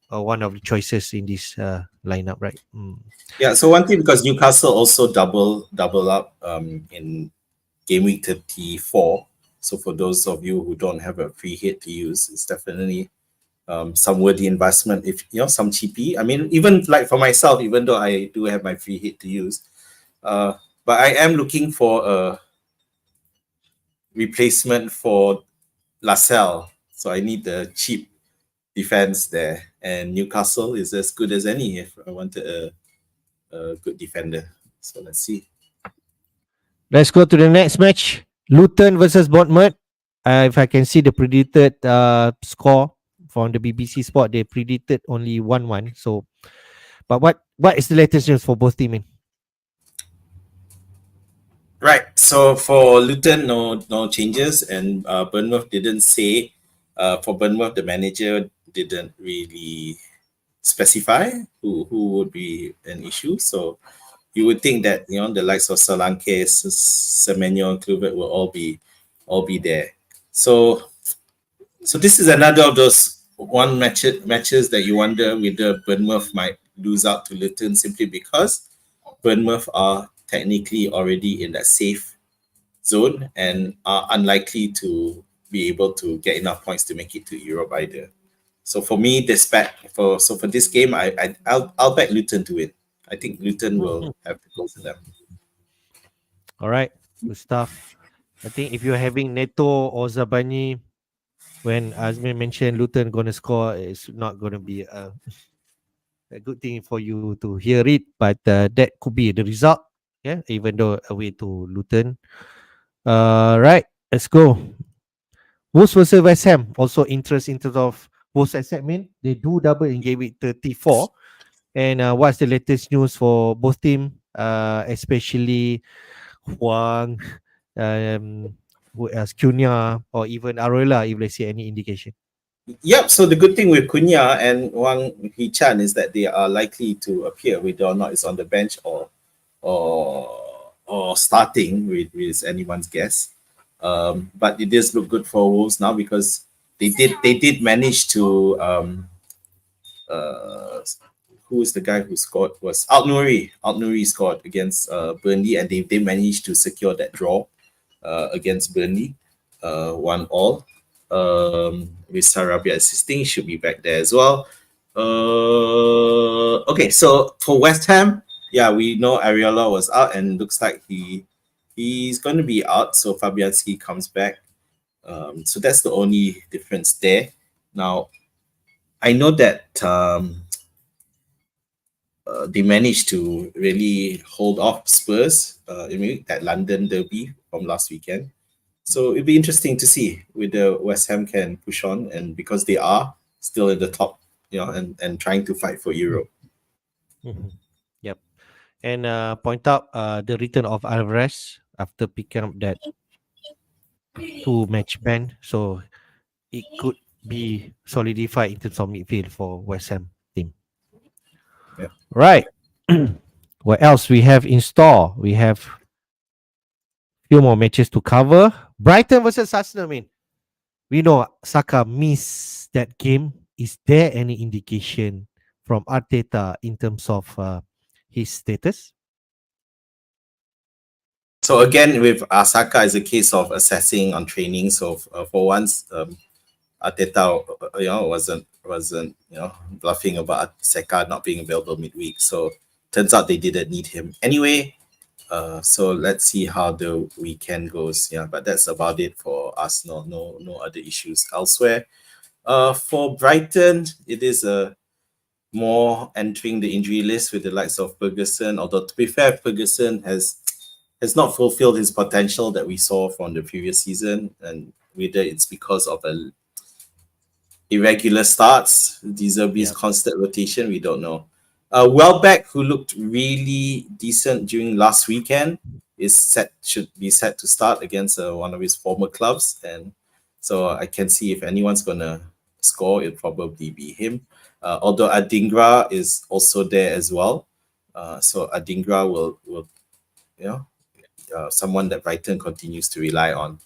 one of the choices in this lineup, right? Yeah. So one thing, because Newcastle also double up in game week 34. So for those of you who don't have a free hit to use, it's definitely some worthy investment. If some cheapy. I mean, even like for myself, even though I do have my free hit to use, but I am looking for a replacement for Lascelles. So I need the cheap defense there, and Newcastle is as good as any if I wanted a good defender. So let's see. Let's go to the next match. Luton versus Bournemouth. If I can see the predicted score from the BBC Sport, they predicted only 1-1. So, but what is the latest news for both teams? Right. So for Luton, no changes, and Bournemouth didn't say. For Bournemouth, the manager didn't really specify who would be an issue. So you would think that the likes of Solanke, Semenyo, and Kluivert will all be there. So this is another of those matches that you wonder whether Bournemouth might lose out to Luton simply because Bournemouth are technically already in that safe zone and are unlikely to be able to get enough points to make it to Europe either. So for me, for this game, I'll back Luton to win. I think Luton will have to go to them. All right, good stuff. I think if you're having Neto or Zabani, when Azmin mentioned Luton gonna score, it's not gonna be a good thing for you to hear it. But that could be the result. Yeah, even though away to Luton. Right, let's go. Wolves versus West Ham. Also interest in terms of Wolves and Admin. They do double in game week 34. And what's the latest news for both team? Especially Huang, who else? Cunha, or even Arola, if they see any indication. Yep. So the good thing with Cunha and Wang Hee-chan is that they are likely to appear, whether or not it's on the bench or starting, with is anyone's guess. But it does look good for Wolves now because they did manage to who is the guy who scored was Al-Nouri. Al-Nouri scored against Burnley, and they managed to secure that draw against Burnley, 1-1. With Sarabia assisting, should be back there as well. Okay, so for West Ham, yeah, we know Areola was out, and looks like he's going to be out. So Fabianski comes back. So that's the only difference there. Now, I know that they managed to really hold off Spurs in that London derby from last weekend. So it'd be interesting to see whether West Ham can push on, and because they are still in the top, and trying to fight for Europe. Mm-hmm. Yep. And point out the return of Alvarez after picking up that 2-match ban. So it could be solidified in terms of midfield for West Ham team. Yeah. Right. What else we have in store? We have few more matches to cover. Brighton versus Arsenal. We know Saka missed that game. Is there any indication from Arteta in terms of his status? So again, with Saka, is a case of assessing on training. So for once, Arteta, wasn't bluffing about Saka not being available midweek. So turns out they didn't need him anyway. So let's see how the weekend goes. Yeah, but that's about it for Arsenal. No other issues elsewhere. For Brighton, it is more entering the injury list with the likes of Ferguson. Although to be fair, Ferguson has not fulfilled his potential that we saw from the previous season, and whether it's because of irregular starts, Deserby's constant rotation, we don't know. Welbeck, who looked really decent during last weekend, should be set to start against one of his former clubs, and so I can see if anyone's gonna score, it'll probably be him. Although Adingra is also there as well, so Adingra will someone that Brighton continues to rely on.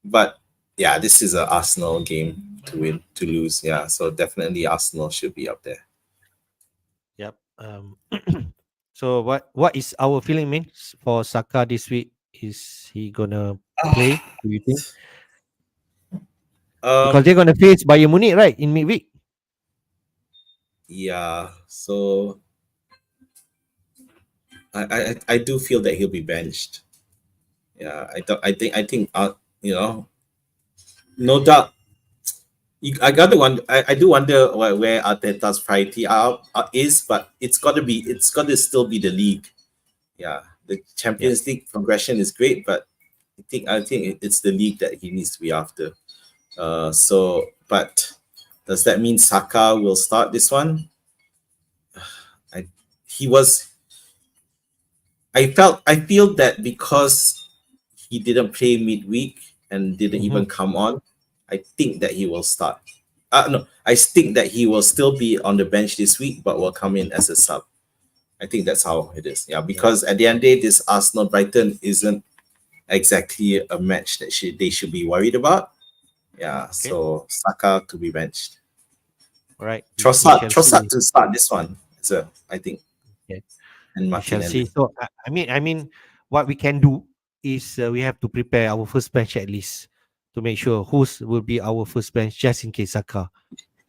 But yeah, this is a Arsenal game to win, to lose. Yeah, so definitely Arsenal should be up there. Yep. So what is our feeling, man, for Saka this week? Is he gonna play? Do you think? Because Um, they're gonna face Bayern Munich, right, in midweek. yeah. So I do feel that he'll be benched. Yeah, I think you know, no doubt. I got to wonder. I do wonder where Arteta's priority is, but it's got to still be the league. Yeah, the Yep. Champions League progression is great, but I think it's the league that he needs to be after. But does that mean Saka will start this one? I he was I feel that because he didn't play midweek and didn't Mm-hmm. even come on, I think that he will start. No, I think that he will still be on the bench this week, but will come in as a sub. I think that's how it is. Yeah, Yep. because at the end of the day, this Arsenal Brighton isn't exactly a match that they should be worried about. Yeah, Okay. so Saka to be benched. All right. We Trossard, shall Trossard see. to start this one. So I think, Okay. and We shall see. Martinelli. So I mean, what we can do is we have to prepare our first bench at least to make sure who's will be our first bench just in case Saka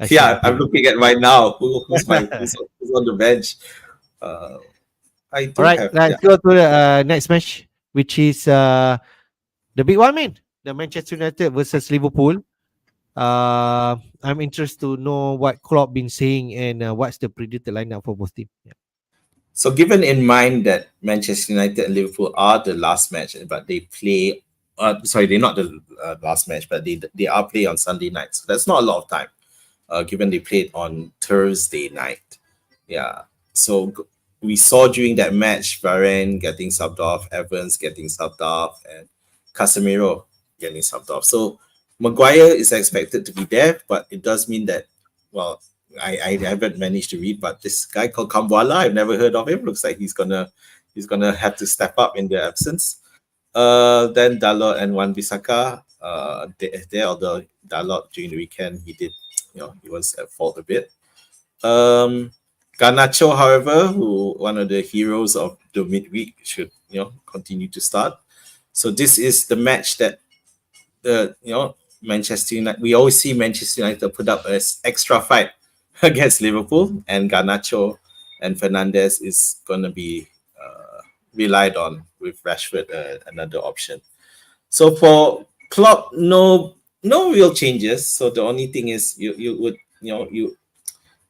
actually Yeah, I'm play. looking at right now. Who's on the bench? Uh, I All do right. have, yeah. Let's go to the next match, which is the big one, man. The Manchester United versus Liverpool. I'm interested to know what Klopp been saying and what's the predicted lineup for both teams. Yeah. So given in mind that Manchester United and Liverpool are the last match, but they play. Sorry, they're not the last match, but they are play on Sunday night. So that's not a lot of time. Given they played on Thursday night. Yeah. So we saw during that match Varane getting subbed off, Evans getting subbed off, and Casemiro getting subbed off. So Maguire is expected to be there, but it does mean that, well, I haven't managed to read, but this guy called Kambuala, I've never heard of him. Looks like he's gonna have to step up in their absence. Then Dalot and Wan Bissaka, although Dalot during the weekend he was at fault a bit. Um, Garnacho, however, who one of the heroes of the midweek, should continue to start. So this is the match that Manchester United. We always see Manchester United put up an extra fight against Liverpool, and Garnacho and Fernandez is going to be relied on with Rashford, another option. So for Klopp, no real changes. So the only thing is you would you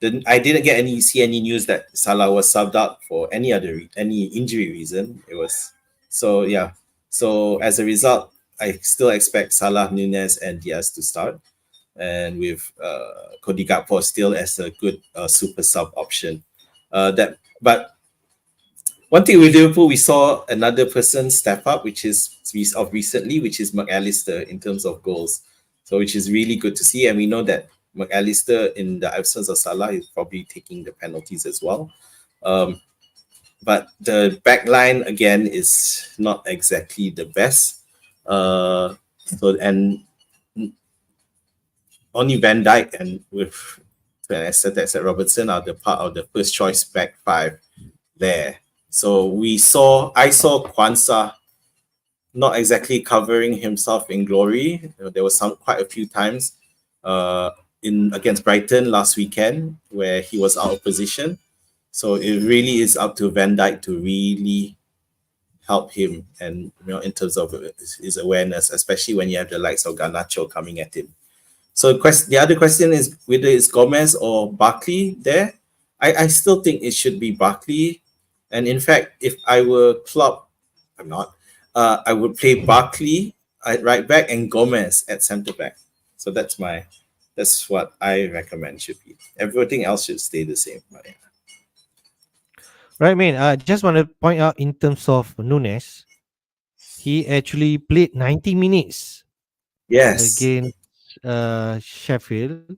then I didn't get any news that Salah was subbed out for any injury reason. It was so yeah. So as a result, I still expect Salah, Nunez, and Diaz to start, and with Cody Gakpo still as a good super sub option. But one thing with Liverpool, we saw another person step up, which is of recently, which is McAllister in terms of goals. So which is really good to see, and we know that McAllister, in the absence of Salah, is probably taking the penalties as well. Um, but the back line again is not exactly the best. And only Van Dijk and with I said Robertson are the part of the first choice back five there. So I saw Kwanzaa not exactly covering himself in glory. There was quite a few times in against Brighton last weekend where he was out of position. So it really is up to Van Dijk to really help him, and in terms of his awareness, especially when you have the likes of Garnacho coming at him. So the other question is whether it's Gomez or Barkley there. I still think it should be Barkley. And in fact, if I were Klopp, I'm not. I would play Barkley at right back and Gomez at centre back. So that's what I recommend should be. Everything else should stay the same. But yeah. Right, man. I just want to point out in terms of Nunes, he actually played 90 minutes Yes. against Sheffield,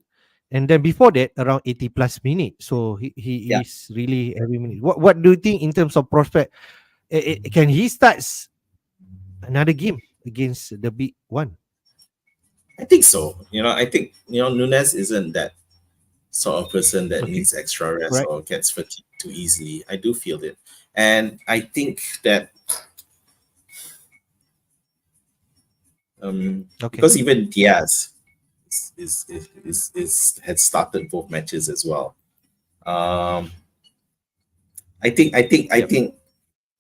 and then before that, around 80 plus minutes. So he Yeah. is really every minute. What do you think in terms of prospect? Can he start another game against the big one? I think so. I think Nunes isn't that sort of person that Okay. needs extra rest Right. or gets fatigued too easily. I do feel it, and I think that Okay. because even Diaz had started both matches as well. Um, Yep.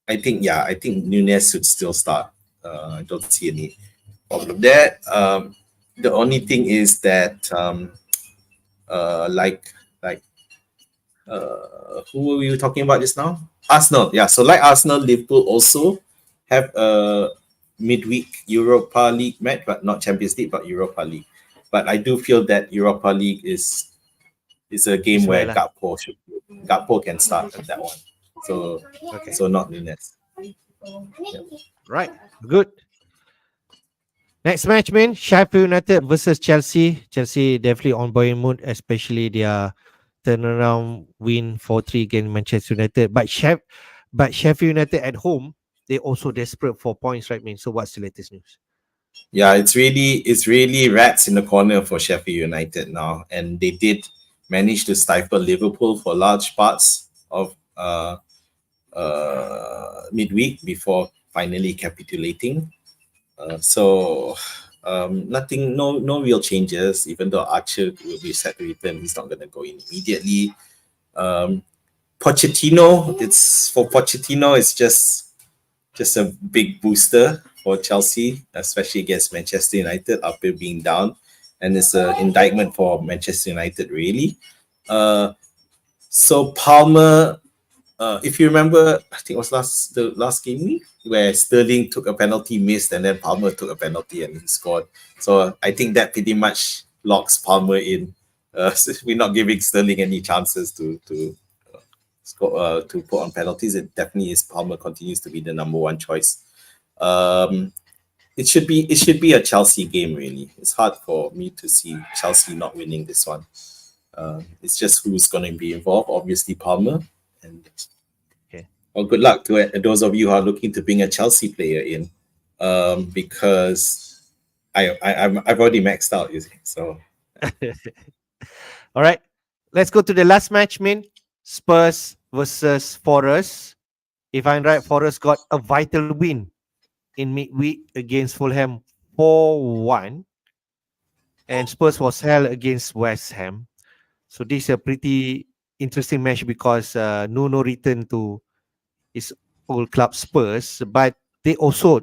I think Nunes should still start. I don't see any problem there. The only thing is that like who were we talking about just now? Arsenal, yeah. So like Arsenal, Liverpool also have a midweek Europa League match, but not Champions League, but Europa League. But I do feel that Europa League is a game Is where where lah. Gakpo can start at that one. So Okay. so not Nunes. Right. Good. Next match, man. Sheffield United versus Chelsea. Chelsea definitely on buoyant mood, especially their turnaround win 4-3 against Manchester United. But Sheffield United at home, they also desperate for points, right, man? So what's the latest news? Yeah, it's really rats in the corner for Sheffield United now, and they did manage to stifle Liverpool for large parts of midweek before finally capitulating. Nothing, no real changes. Even though Archer will be set to return, he's not going to go in immediately. Um, Pochettino. It's just a big booster for Chelsea, especially against Manchester United after being down, and it's an indictment for Manchester United really. Uh, so Palmer, if you remember, I think it was the last game week where Sterling took a penalty, missed, and then Palmer took a penalty and he scored. So I think that pretty much locks Palmer in. So we're not giving Sterling any chances to score to put on penalties. It definitely is. Palmer continues to be the number one choice. Um, it should be a Chelsea game really. It's hard for me to see Chelsea not winning this one. It's just who's going to be involved. Obviously Palmer, and Okay. well, good luck to those of you who are looking to bring a Chelsea player in, because I've already maxed out. You see, so All right. Let's go to the last match, man. Spurs versus Forest. If I'm right, Forest got a vital win in midweek against Fulham 4-1. And Spurs was held against West Ham. So this is a pretty interesting match because Nuno returned to his old club Spurs, but they also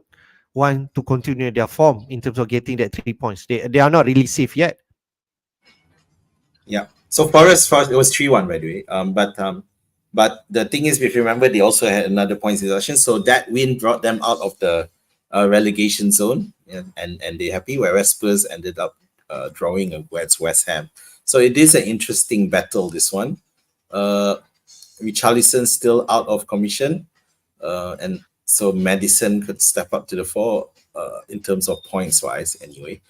want to continue their form in terms of getting that 3 points. They are not really safe yet. yeah. So Forest first, it was 3-1 by the way. But the thing is, if you remember, they also had another points deduction, so that win brought them out of the relegation zone, and they're happy. Whereas Spurs ended up drawing against West Ham. So it is an interesting battle. This one, Richarlison still out of commission, and so Madison could step up to the fore in terms of points wise. Anyway,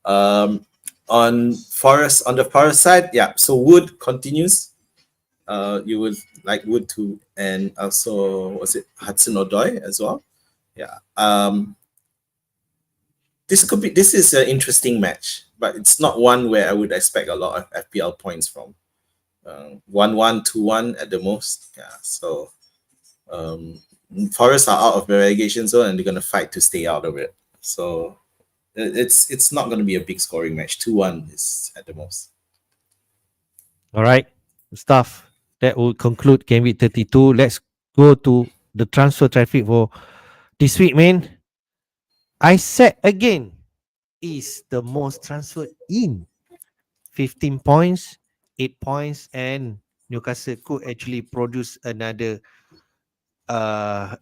um, on the Forest side, yeah. So Wood continues. You would like Wood to, and also was it Hudson Odoi as well? Yeah. This is an interesting match, but it's not one where I would expect a lot of FPL points from. 1-1, 2-1 at the most. Yeah. So um, Forest are out of the relegation zone and they're gonna fight to stay out of it. So it's not gonna be a big scoring match. 2-1 is at the most. All right, stuff that will conclude Game Week 32. Let's go to the transfer traffic for this week, man. I said again, is the most transferred in 15 points, 8 points, and Newcastle could actually produce another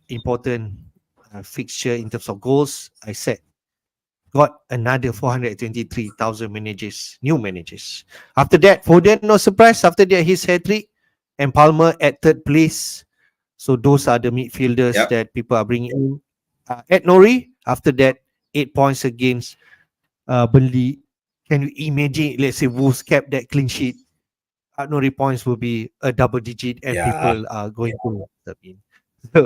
important fixture in terms of goals. I said got another 423,000 managers, new managers. After that, Foden, no surprise. After that, his hat trick, and Palmer at third place. So those are the midfielders Yep. that people are bringing in. At Nori, after that, 8 points against Burnley. Can you imagine? Let's say Wolves kept that clean sheet. Nori points will be a double digit, and Yeah. people are going to step in.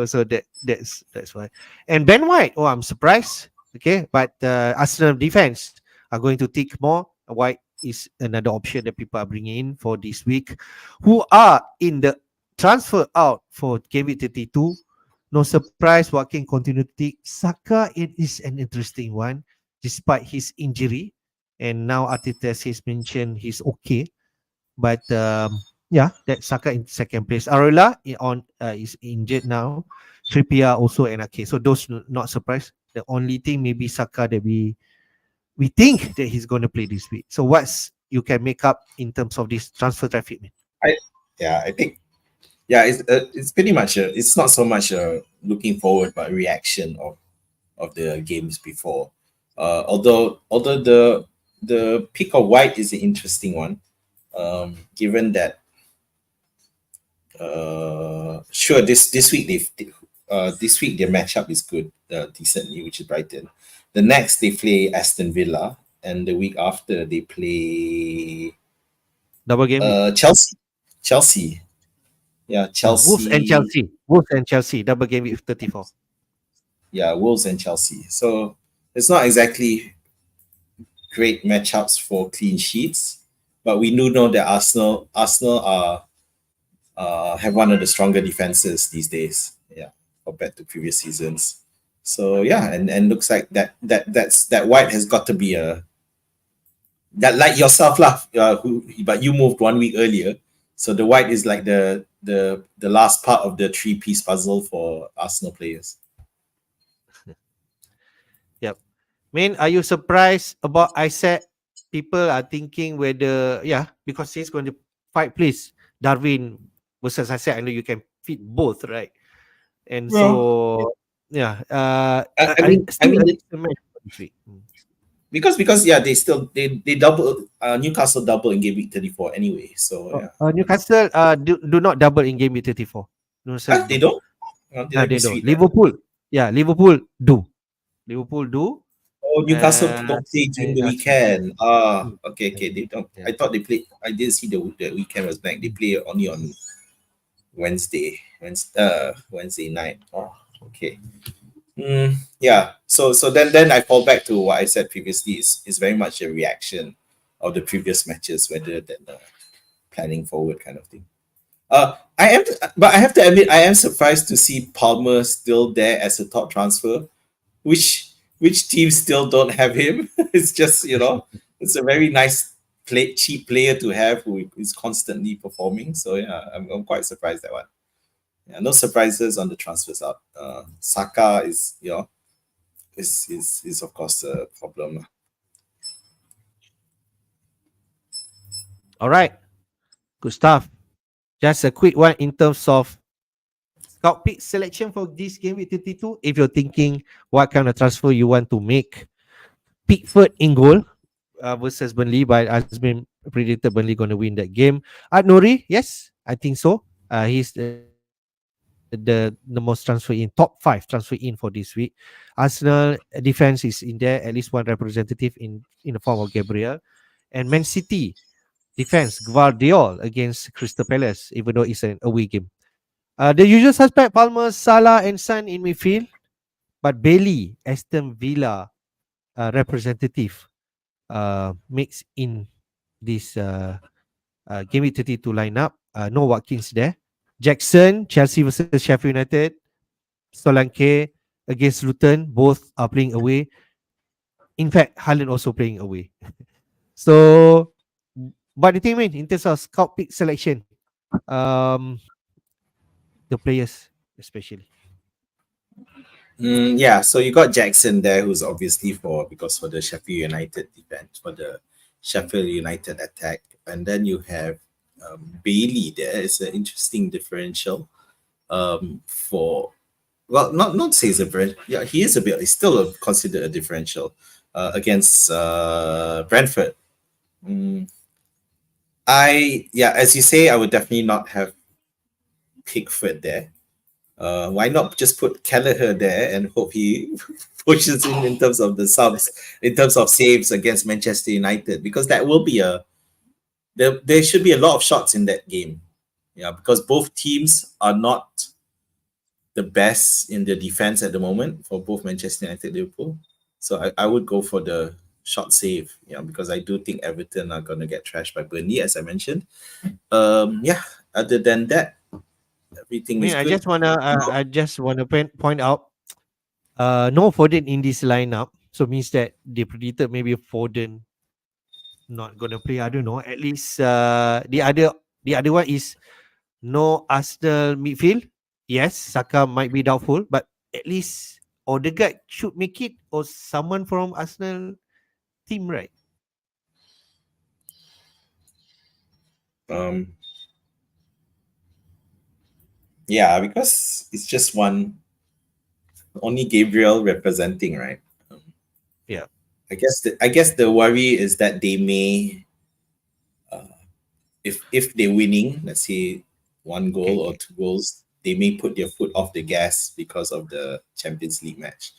So that's why. And Ben White, oh, I'm surprised. Okay, but Arsenal defense, are going to tick more. White is another option that people are bringing in for this week. Who are in the transfer out for game week 32? No surprise, Joaquin continue to tick. Saka, it is an interesting one, despite his injury. And now Arteta has mentioned he's okay. But yeah, that Saka in second place. Areola is injured now. Trippier also and okay. So those not surprised. The only thing maybe Saka that we think that he's going to play this week. So what's you can make up in terms of this transfer traffic, man? I I think it's pretty much it's not so much looking forward but reaction of the games before. Although the pick of White is an interesting one, given that sure this week this week their matchup is good, decently, which is Brighton. The next they play Aston Villa, and the week after they play Double game week. Chelsea. Yeah, Wolves and Chelsea. Chelsea. Wolves and Chelsea. Double game week 34. Yeah, Wolves and Chelsea. So it's not exactly great matchups for clean sheets, but we do know that Arsenal are have one of the stronger defenses these days. Yeah, compared to previous seasons. So yeah, and looks like that White has got to be a that like yourself lah. But you moved 1 week earlier, so the White is like the last part of the 3-piece puzzle for Arsenal players. Yep. Man, are you surprised about Isaac? People are thinking whether, because he's going to fight, please, Darwin versus Isaac. I know you can fit both, right? And so, yeah. I mean, because yeah, they double Newcastle double in game week 34 anyway. So yeah. Newcastle do not double in game week 34. No, sir. They don't. They don't. Liverpool, Liverpool do. Oh, Newcastle don't play during the weekend. Okay. They don't. I thought they played. I didn't see the weekend was back. They play only on Wednesday night. Oh, okay. Yeah. So then I fall back to what I said previously. Is very much a reaction of the previous matches, rather than planning forward kind of thing. But I have to admit, I am surprised to see Palmer still there as a top transfer. Which teams still don't have him? It's just, it's a very nice cheap player to have who is constantly performing. So yeah, I'm quite surprised that one. Yeah, no surprises on the transfers out. Saka is is of course a problem. All right, good stuff. Just a quick one in terms of scout pick selection for this game week 32. If you're thinking what kind of transfer you want to make, Pickford in goal versus Burnley, but Azmin predicted Burnley going to win that game. Nori, yes, I think so. He's the most transfer in, top 5 transfer in for this week. Arsenal defense is in there, at least one representative in the form of Gabriel. And Man City defense, Gvardiol against Crystal Palace, even though it's an away game. The usual suspect, Palmer, Salah and Son in midfield, but Bailey, Aston Villa representative makes in this game week 32 lineup. No Watkins there. Jackson, Chelsea versus Sheffield United. Solanke against Luton, both are playing away. In fact, Haaland also playing away. So, but the thing, in terms of scout pick selection, the players especially. Yeah, so you got Jackson there, who's obviously for the Sheffield United defense, for the Sheffield United attack, and then you have Bailey there. It's an interesting differential. Not say it's a differential. Yeah, he is a bit. He's still considered a differential against Brentford. As you say, I would definitely not have Pickford there. Why not just put Kelleher there and hope he pushes in terms of the subs, in terms of saves against Manchester United, because that will be there should be a lot of shots in that game. Yeah, because both teams are not the best in the defense at the moment for both Manchester United and Liverpool. So I would go for the short save, because I do think Everton are gonna get trashed by Burnley, as I mentioned. Yeah. Other than that, I everything mean, is good. I just wanna point out, no Foden in this lineup, so means that they predicted maybe Foden not gonna play. I don't know. At least the other one is no Arsenal midfield. Yes, Saka might be doubtful, but at least Odegaard should make it, or someone from Arsenal team, right? Um, yeah, because it's just one, only Gabriel representing, right? Um, Yeah. I guess the worry is that they may, if they're winning, let's say one Okay. goal or Okay. two goals, they may put their foot off the gas because of the Champions League match.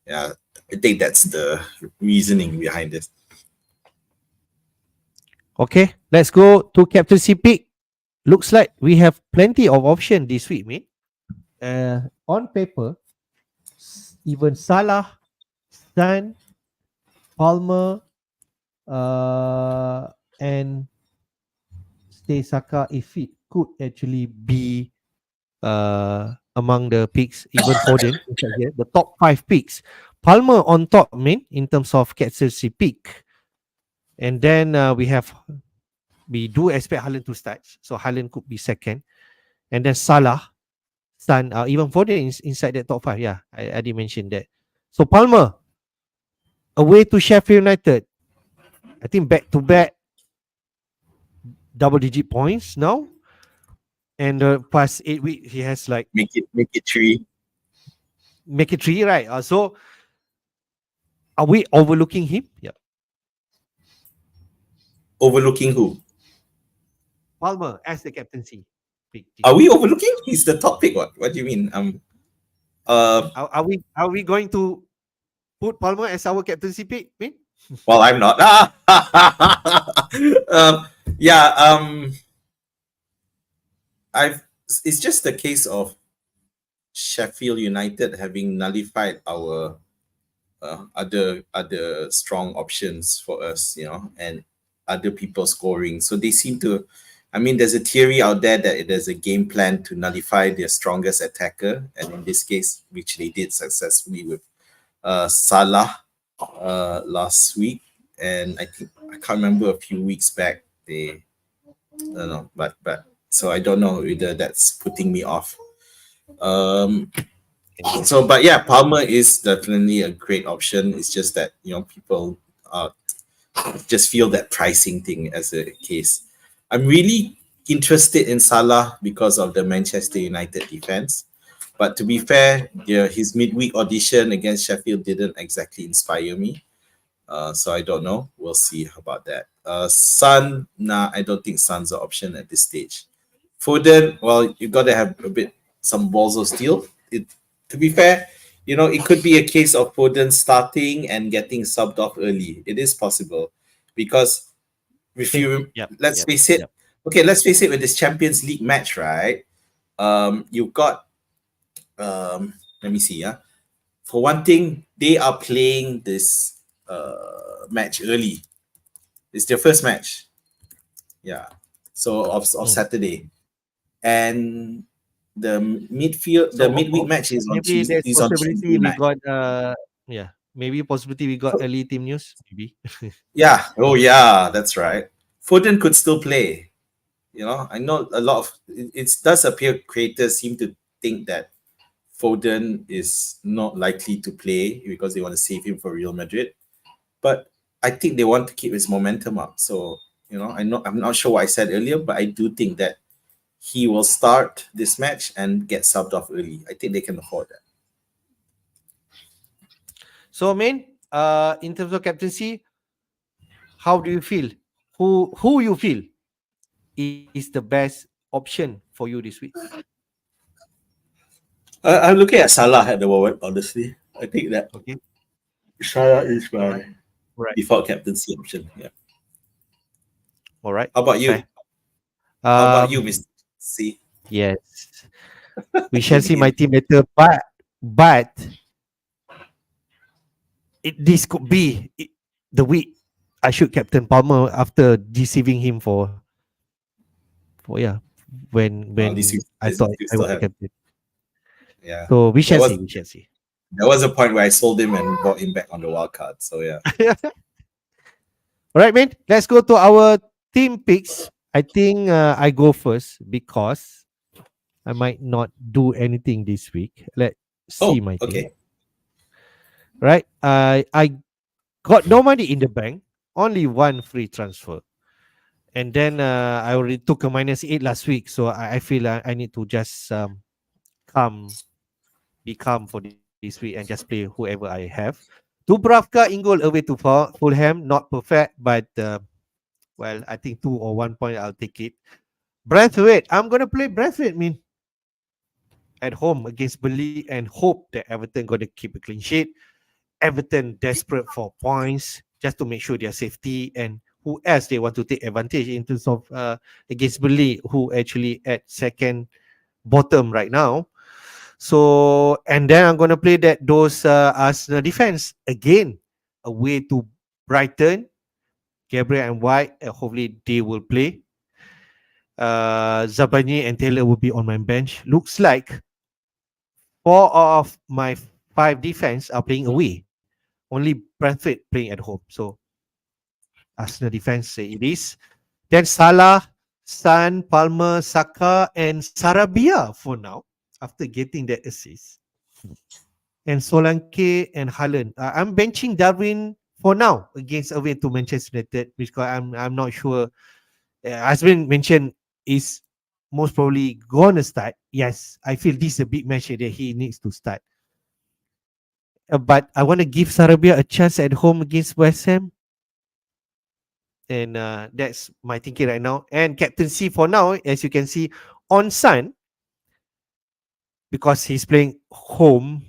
Yeah, I think that's the reasoning behind this. Okay. Let's go to captaincy pick. Looks like we have plenty of option this week, mate. On paper, even Salah, Stan, Palmer, and Stay Saka, if it could actually be among the picks, even Foden inside here, the top five picks. Palmer on top, man, in terms of captaincy pick. And then we do expect Haaland to start, so Haaland could be second. And then Salah, Son, even Foden is inside that top five. Yeah, I did mention that. So Palmer away to Sheffield United. I think back to back double digit points now. And past 8 weeks, he has like Make it three. make it three, right? So are we overlooking him? Yeah. Overlooking who? Palmer as the captaincy pick Are this we week. overlooking? He's the top pick. What do you mean? Uh, Are we going to put Palmer as our captaincy pick? Min? well, I'm not. um, yeah. I've. It's just a case of Sheffield United having nullified our other strong options for us, and other people scoring. So they seem to. I mean, there's a theory out there that there's a game plan to nullify their strongest attacker, and in this case, which they did successfully with Salah last week, and I can't remember a few weeks back they, I don't know, but so I don't know whether that's putting me off. Um, so, but yeah, Palmer is definitely a great option. It's just that people just feel that pricing thing as a case. I'm really interested in Salah because of the Manchester United defense. But to be fair, his midweek audition against Sheffield didn't exactly inspire me. So I don't know. We'll see about that. Son, nah, I don't think Son's an option at this stage. Foden, well, you got to have some balls of steel. To be fair, it could be a case of Foden starting and getting subbed off early. It is possible because if Okay. you Yep. let's Yep. face it, Yep. okay, let's face it, with this Champions League match, right? You've got let me see, yeah. For one thing, they are playing this match early. It's their first match. Yeah. So of Mm. Saturday. And the midweek So match is on maybe Tuesday, there's is on possibility Tuesday we night. got yeah, maybe possibility we got So, early team news. Maybe. yeah. Oh yeah, that's right. Foden could still play. I know a lot of it does appear creators seem to think that Foden is not likely to play because they want to save him for Real Madrid. But I think they want to keep his momentum up. So, I'm not sure what I said earlier, but I do think that he will start this match and get subbed off early. I think they can afford that. So, main, in terms of captaincy, how do you feel? Who you feel is the best option for you this week? I'm looking at Salah at the moment, honestly. I think that Okay. Salah is All right. my Right. default captaincy option. Yeah. All right. How about you? Fair. How about you, Um. Mr. C? Yes. We shall Him, see my him. team later, but this could be. the week I should captain Palmer after deceiving him for yeah This when I is thought you I still was the have, captain. yeah. So we There shall was see. We shall see. there was a point where I sold him and brought him back on the wild card. So yeah. All right, man. Let's go to our team picks. I think I go first because I might not do anything this week. Let's see Oh, my team. okay. Right. I got no money in the bank. Only one free transfer. And then I already took a -8 last week, so I feel I need to just calm, be calm for this week and just play whoever I have. Dubravka in goal away to Fulham, not perfect, but well, I think 2 or 1 point, I'll take it. Brentford, I'm gonna play Brentford, at home against Burnley and hope that Everton gonna keep a clean sheet. Everton desperate for points just to make sure their safety, and who else they want to take advantage in terms of against Burnley, who actually at second bottom right now. So and then I'm gonna play that those Arsenal defense again away to Brighton. Gabriel and White, hopefully they will play. Zabani and Taylor will be on my bench. Looks like four of my five defense are playing away. Only Brentford playing at home. So Arsenal defense say it is. Then Salah, San, Palmer, Saka, and Sarabia for now after getting that assist. And Solanke and Haaland. I'm benching Darwin for now against away to Manchester United because I'm not sure. Azmin mentioned is most probably gonna start. Yes, I feel this is a big match that he needs to start. But I want to give Sarabia a chance at home against West Ham, and that's my thinking right now. And captaincy for now, as you can see, on Sun because he's playing home,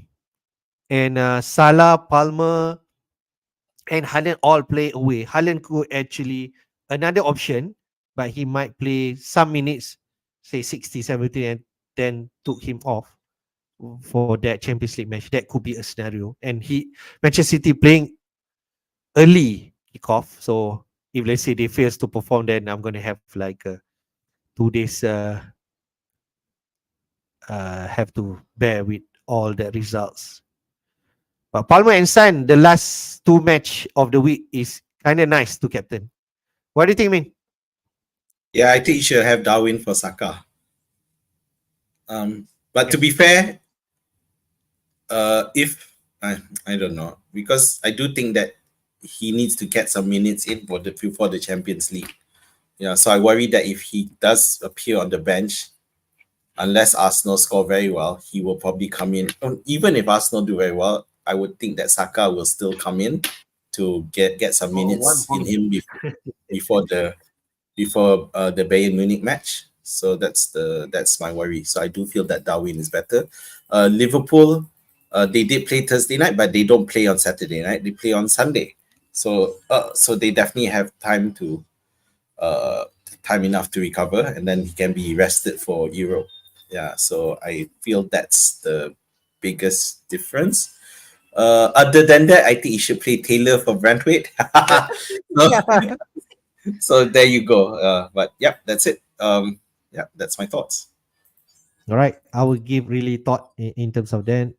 and Salah, Palmer, and Haaland all play away. Haaland could actually another option, but he might play some minutes, say 60, 70, and then took him off for that Champions League match. That could be a scenario. And Manchester City playing early kickoff. So if let's say they fails to perform, then I'm gonna have like 2 days have to bear with all the results. But Palmer and Son, the last two match of the week is kind of nice to captain. What do you think, Min? Yeah, I think you should have Darwin for Saka. But to be fair, if I don't know, because I do think that he needs to get some minutes in for the Champions League. Yeah, so I worry that if he does appear on the bench, unless Arsenal score very well, he will probably come in. Even if Arsenal do very well, I would think that Saka will still come in to get some minutes in him before the Bayern Munich match. So that's my worry. So I do feel that Darwin is better. Liverpool, they did play Thursday night, but they don't play on Saturday night. They play on Sunday. So they definitely have time enough to recover, and then he can be rested for Europe. Yeah, so I feel that's the biggest difference. Other than that, I think you should play Taylor for Brentford. so, so there you go. But yeah, that's it. Yeah, that's my thoughts. All right, I will give really thought in terms of that,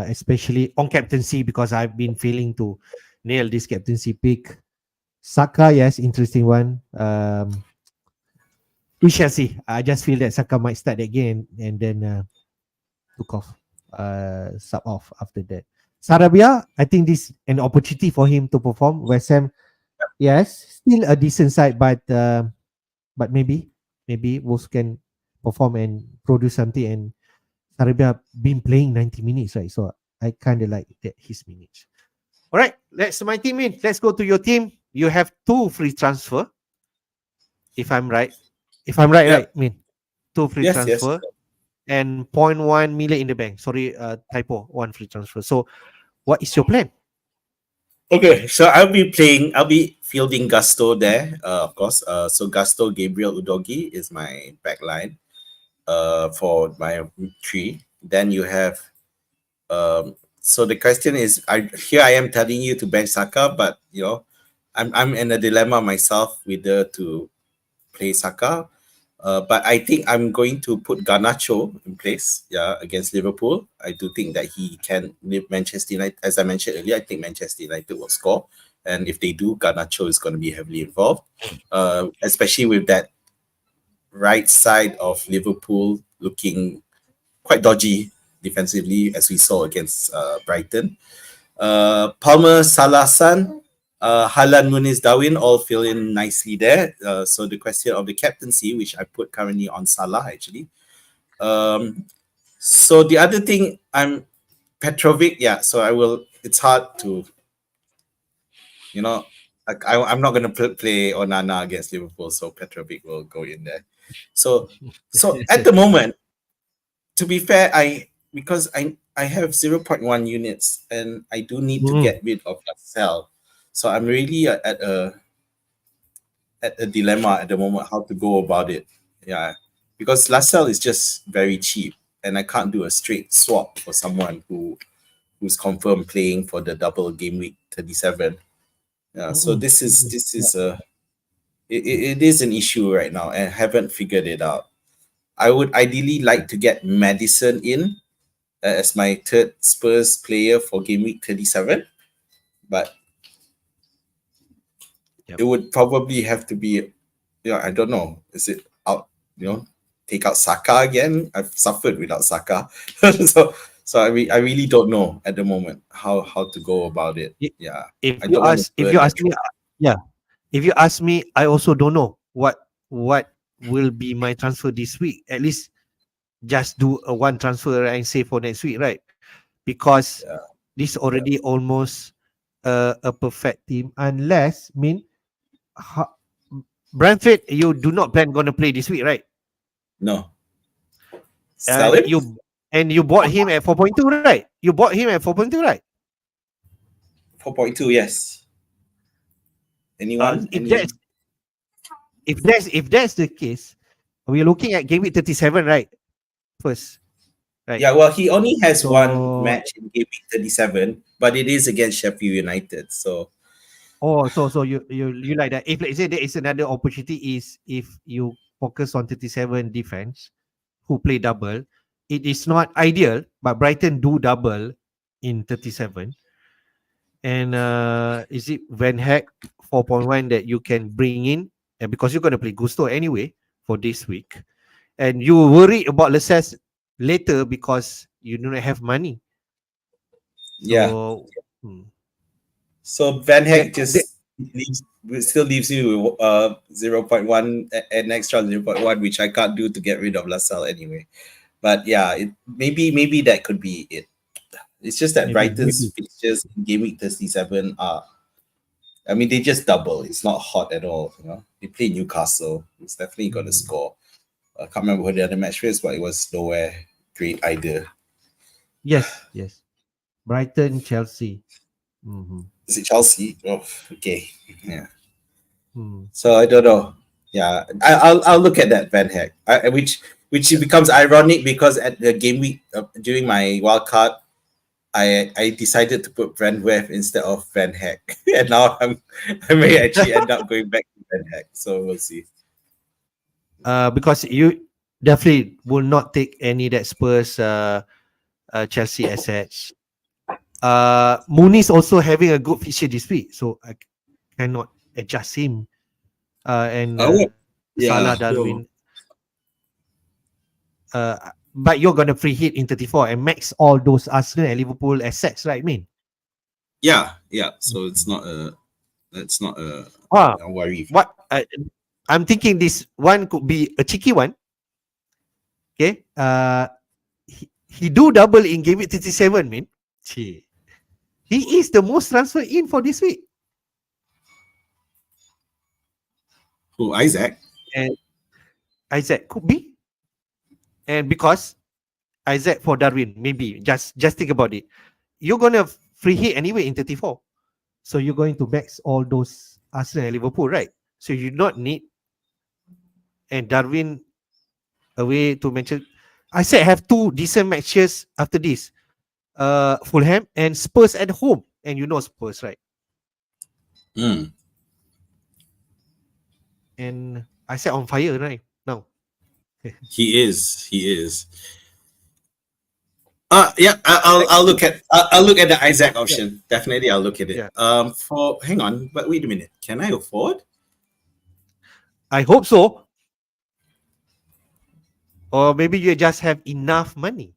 especially on captaincy because I've been feeling to nail this captaincy pick. Saka, yes, interesting one. We shall see. I just feel that Saka might start again and then took off, sub off after that. Sarabia, I think this an opportunity for him to perform. West Ham, yes, still a decent side, but maybe Wolves can perform and produce something. And Sarabia been playing 90 minutes, right? So I kind of like that his minutes. All right, that's my team in. Let's go to your team. You have 2 free transfer, if I'm right. If I'm right, Yeah. right, mean 2 free Yes. transfer and 0.1 million in the bank. Sorry, typo, 1 free transfer. So what is your plan? Okay, so I'll be fielding Gusto there, of course. So Gusto, Gabriel, Udogi is my back line for my three. Then you have so the question is, I am telling you to bench Saka, but I'm in a dilemma myself whether to play Saka. But I think I'm going to put Garnacho in place, against Liverpool. I do think that he can leave Manchester United. As I mentioned earlier, I think Manchester United will score. And if they do, Garnacho is going to be heavily involved, especially with that right side of Liverpool looking quite dodgy defensively, as we saw against Brighton. Palmer, Salah, San, Haaland, Muniz, Darwin all fill in nicely there. So the question of the captaincy, which I put currently on Salah actually. So the other thing, I'm Petrovic. Yeah, so I will. It's hard to, you know, I'm not going to play Onana against Liverpool, so Petrovic will go in there. So at the moment, to be fair, because I have 0.1 units and I do need to get rid of Lascelles. So I'm really at a dilemma at the moment how to go about it. Yeah. Because Lascelles is just very cheap and I can't do a straight swap for someone who's confirmed playing for the double game week 37. Yeah. So this is it is an issue right now and I haven't figured it out. I would ideally like to get Madison in as my third Spurs player for game week 37, but it would probably have to be, I don't know, is it out, take out Saka again? I've suffered without Saka. so I really don't know at the moment how to go about it. Yeah. If you ask me, if you ask me, I also don't know what will be my transfer this week. At least just do a one transfer and save for next week, right? Because this already almost a perfect team, unless Brentford, you do not plan going to play this week, right? No. Sell it? You bought him at 4.2, right? You bought him at 4.2, right? 4.2, yes. Anyone? If that's the case, we're looking at game week 37, right? First. Right. Yeah, well, he only has one match in game week 37, but it is against Sheffield United. So so you like that. If let's say there is another opportunity is if you focus on 37 defense who play double, it is not ideal, but Brighton do double in 37. And is it Van Heck 4.1 that you can bring in? And because you're going to play Gusto anyway for this week, and you worry about Lascelles later because you do not have money. So Van Heck still leaves you with 0.1 an extra 0.1, which I can't do to get rid of Lascelles anyway. But yeah, maybe that could be it. It's just that Brighton's fixtures in game week 37 are, I mean, they just double. It's not hot at all. They play Newcastle. It's definitely going to score. I can't remember who the other match was, but it was nowhere great either. Yes. Brighton, Chelsea. Is it Chelsea? Oh, okay. Yeah. So I don't know. Yeah, I'll look at that Van Heck, which becomes ironic because at the game week during my wild card, I decided to put Van Wef instead of Van Heck, and now I may actually end up going back to Van Heck. So we'll see. Because you definitely will not take any that Spurs Chelsea assets. Muniz also having a good fixture this week, so I cannot adjust him. Salah, Darwin. But you're gonna free hit in 34 and max all those Arsenal and Liverpool assets, right? Yeah. So it's not a worry. What I'm thinking, this one could be a cheeky one. Okay. He do double in game week 37, man. He is the most transfer in for this week. Who, Isaac? And Isaac could be. And because Isaac for Darwin, maybe. Just think about it. You're gonna free hit anyway in 34. So you're going to max all those Arsenal and Liverpool, right? So you do not need. And Darwin away to mention. I said have two decent matches after this. Fulham and Spurs at home. And you know Spurs, right? and I set on fire right now. He is. He is. Yeah. Isaac, I'll look at. I'll look at the Isaac yeah, option. Definitely, I'll look at it. yeah. For hang on, but wait a minute. Can I afford? I hope so. Or maybe you just have enough money.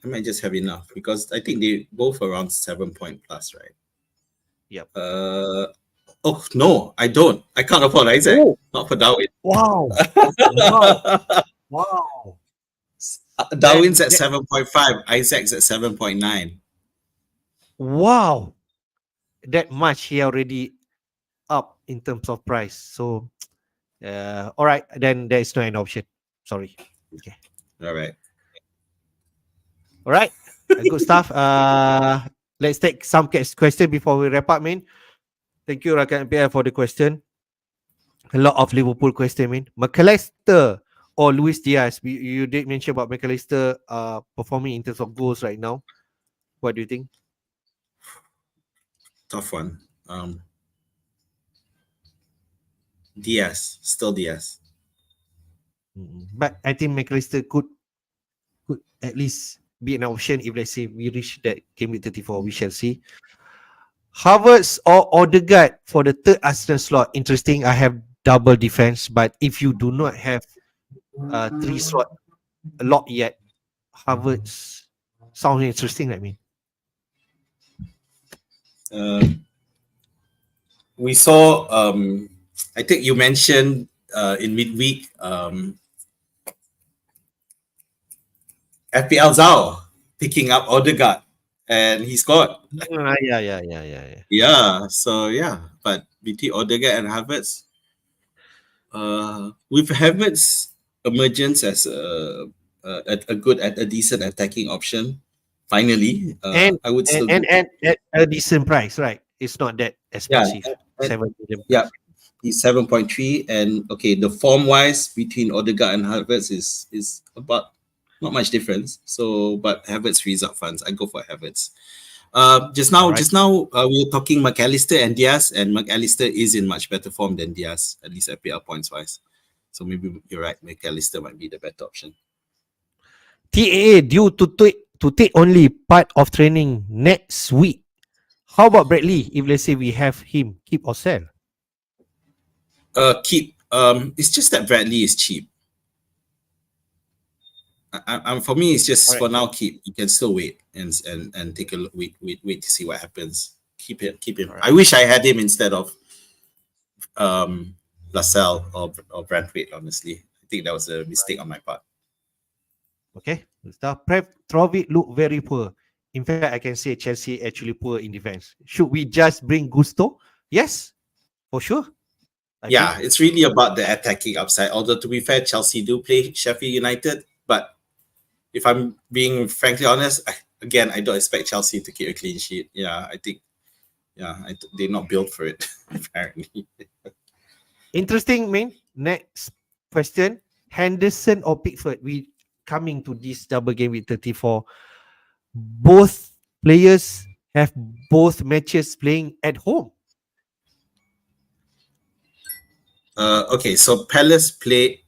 I might just have enough because I think they both around 7 point plus, right? Yep. Oh no, I don't. I can't afford Isaac. Oh, Not for Darwin. wow. Wow. Wow. Darwin's at That 7.5. Isaac's at 7.9. wow. That much he already up in terms of price. So all right, then there is no an option. Sorry. Okay. All right. All right. Good stuff. Let's take some question before we wrap up, man. Thank you, Rakan PL, for the question. A lot of Liverpool question, man. McAllister or Luis Diaz? You did mention about McAllister performing in terms of goals right now. What do you think? Tough one. Diaz. Still Diaz. But I think McAllister could at least be an option if let's say we reach that game week 34. We shall see. Havertz or Odegaard for the third Arsenal slot. Interesting. I have double defense, but if you do not have three slot a lot yet, Havertz sounds interesting. I mean, We saw. I think you mentioned in midweek. FPL Zhao picking up Odegaard, and he scored. yeah. Yeah. So yeah, but between Odegaard and Havertz, with Havertz emergence as a good, a decent attacking option, finally, And I would still and at a decent price, right? It's not that yeah, expensive. and- 7 million. yeah. He's 7.3, and okay, the form wise between Odegaard and Havertz is about not much difference. So, but Havertz frees up funds. I go for Havertz. Just now, All right. we were talking McAllister and Diaz, and McAllister is in much better form than Diaz, at least FPL points wise. So maybe you're right. McAllister might be the better option. TAA due to take only part of training next week. How about Bradley? If let's say we have him, keep or sell? Keep. It's just that Bradley is cheap. For me, it's just All right. for now. Keep. You can still wait and take a look. Wait to see what happens. Keep him. All right. I wish I had him instead of Lascelles or Brentford. Honestly, I think that was a mistake on my part. Okay. Trovic look very poor. In fact, I can say Chelsea actually poor in defense. Should we just bring Gusto? Yes, for sure. I Yeah, think. it's really about the attacking upside. Although to be fair, Chelsea do play Sheffield United, but if I'm being frankly honest, I don't expect Chelsea to keep a clean sheet. Yeah, I think, they're not built for it apparently. Interesting, man. Next question. Henderson or Pickford? We coming to this double game with 34. Both players have both matches playing at home. Okay, so Palace play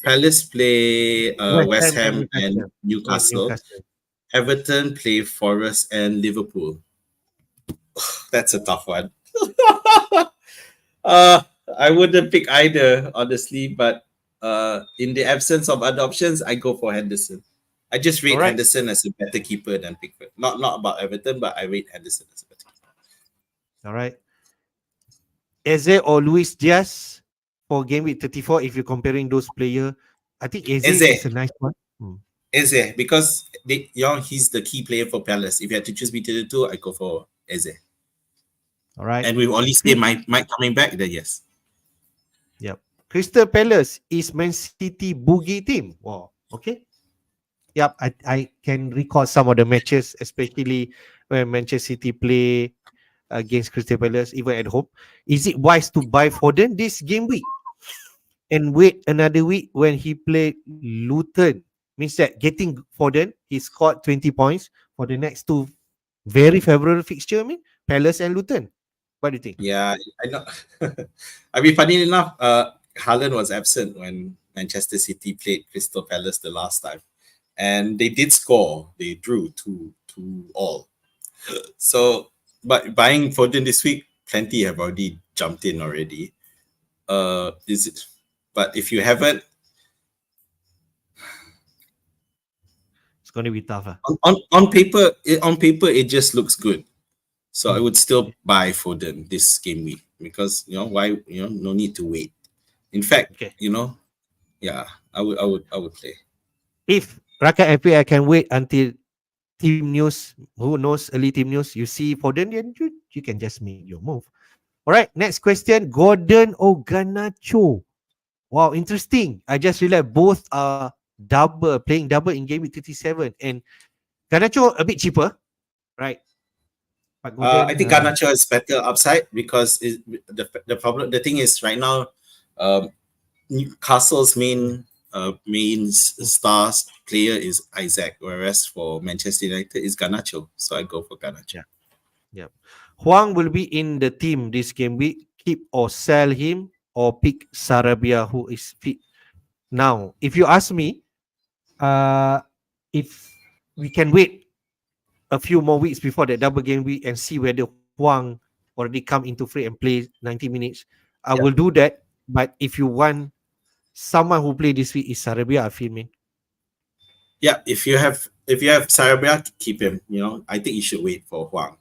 West Ham and Newcastle. Everton play Forest and Liverpool. That's a tough one. I wouldn't pick either, honestly, but in the absence of other options, I go for Henderson. I just rate Alright. Henderson as a better keeper than Pickford. Not about Everton, but I rate Henderson as a better keeper. All right. Eze or Luis Diaz for game week 34, if you're comparing those players, I think Eze is a nice one. Eze, because he's the key player for Palace. If you had to choose between the two, I go for Eze. All right. And with Olise might coming back, then yes. Yep. Crystal Palace is Man City boogie team. Wow. Okay. Yep. I can recall some of the matches, especially when Manchester City play against Crystal Palace, even at home. Is it wise to buy Foden this game week and wait another week when he play Luton? Means that getting Foden, he scored 20 points for the next two very favorable fixture, Palace and Luton. What do you think? Yeah, I know. I mean, funny enough, Haaland was absent when Manchester City played Crystal Palace the last time, and they did score. They drew 2-2 all. So, but buying Foden this week, plenty have already jumped in already. Is it? But if you haven't, It's going to be tough. on paper, it just looks good. So I Mm. would still buy Foden this game week because why no need to wait. In fact, Okay. yeah, I would play. If Rakat FPL can wait until team news, who knows early team news, you see Foden, then you can just make your move. All right, next question. Gordon or Garnacho? Wow, interesting. I just realized both are playing double in game week 37. And Garnacho a bit cheaper, right? But I Gordon, think Garnacho has better upside because the thing is right now, um, Newcastle's main stars player is Isaac, whereas for Manchester United is Garnacho. So I go for Garnacho. yeah, yeah. Huang will be in the team this game week. Keep or sell him or pick Sarabia, who is fit now. If you ask me, if we can wait a few more weeks before the double game week and see whether Huang already come into free and play 90 minutes, I Yeah, will do that. But if you want someone who play this week is Sarabia, I feel, man. yeah. If you have Sarabia, keep him. I think you should wait for Huang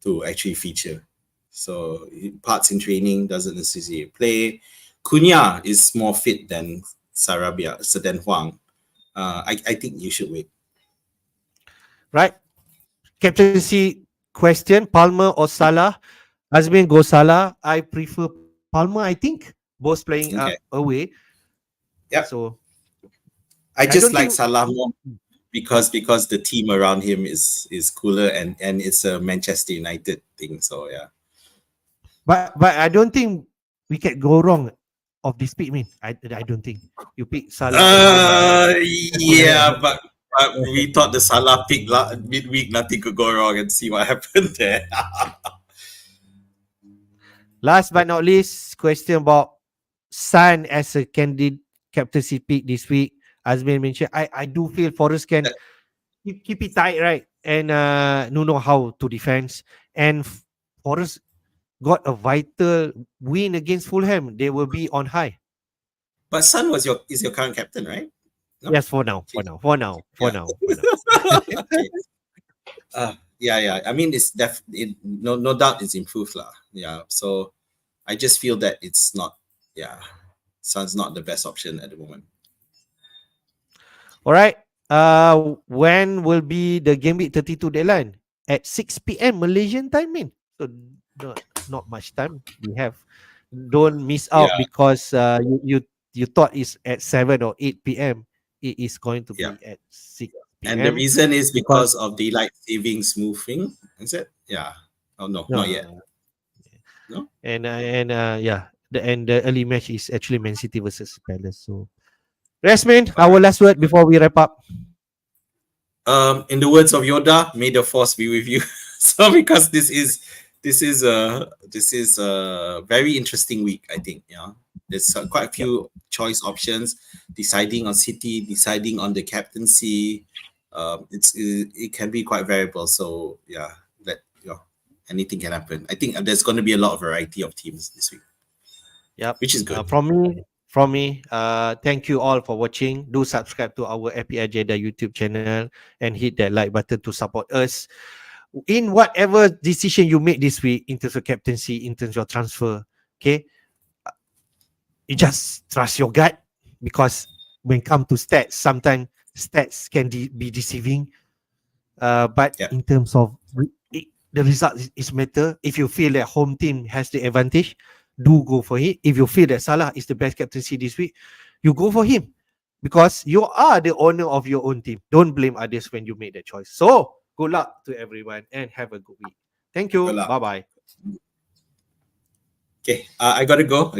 to actually feature. So parts in training doesn't necessarily play. Cunha is more fit than Sarabia, so than Huang. I think you should wait. Right? Captaincy question, Palmer or Salah? Azmin go Salah. I prefer Palmer, I think. Both playing Okay. away. Yep. So I I don't just like think, Salah more because the team around him is cooler and it's a Manchester United thing. So yeah. but I don't think we can go wrong of this pick, man. I don't think. You pick Salah over Yeah, but we thought the Salah pick midweek, nothing could go wrong, and see what happened there. Last but not least, question about San as a candidate captaincy pick this week. Azmin mentioned, I do feel Forest can keep it tight, right? And know how to defend. And Forest got a vital win against Fulham. They will be on high. But Son is your current captain, right? No. Yes, for now. Yeah. For now. Okay. Yeah. I mean, no doubt it's improved lah. Yeah. So I just feel that it's not. Yeah, Son's not the best option at the moment. All right. When will be the Game Week 32 deadline? At 6 p.m. Malaysian time, man. So not much time we have. Don't miss out Yeah. because you thought it's at 7 or 8 p.m. It is going to Yeah. be at 6 And the p.m. reason is because because of daylight savings moving. Is it? Yeah. Oh no, not yet. uh, No. yeah, the early match is actually Man City versus Palace. So, Rasmin, our last word before we wrap up. In the words of Yoda, may the force be with you. So because this is a very interesting week, I think. Yeah, there's quite a few choice options. Deciding on City, deciding on the captaincy. It can be quite variable. So yeah, anything can happen. I think there's going to be a lot of variety of teams this week. Yep. Which is good. From me, thank you all for watching. Do subscribe to our FPL Jedi YouTube channel and hit that like button to support us in whatever decision you make this week in terms of captaincy, in terms of transfer. Okay, you just trust your gut because when it comes to stats, sometimes stats can be deceiving. But in terms of the result is matter. If you feel that home team has the advantage, do go for it. If you feel that Salah is the best captaincy this week, you go for him because you are the owner of your own team. Don't blame others when you make that choice. So good luck to everyone and have a good week. Thank you. Good luck. Bye bye. Okay, I gotta go.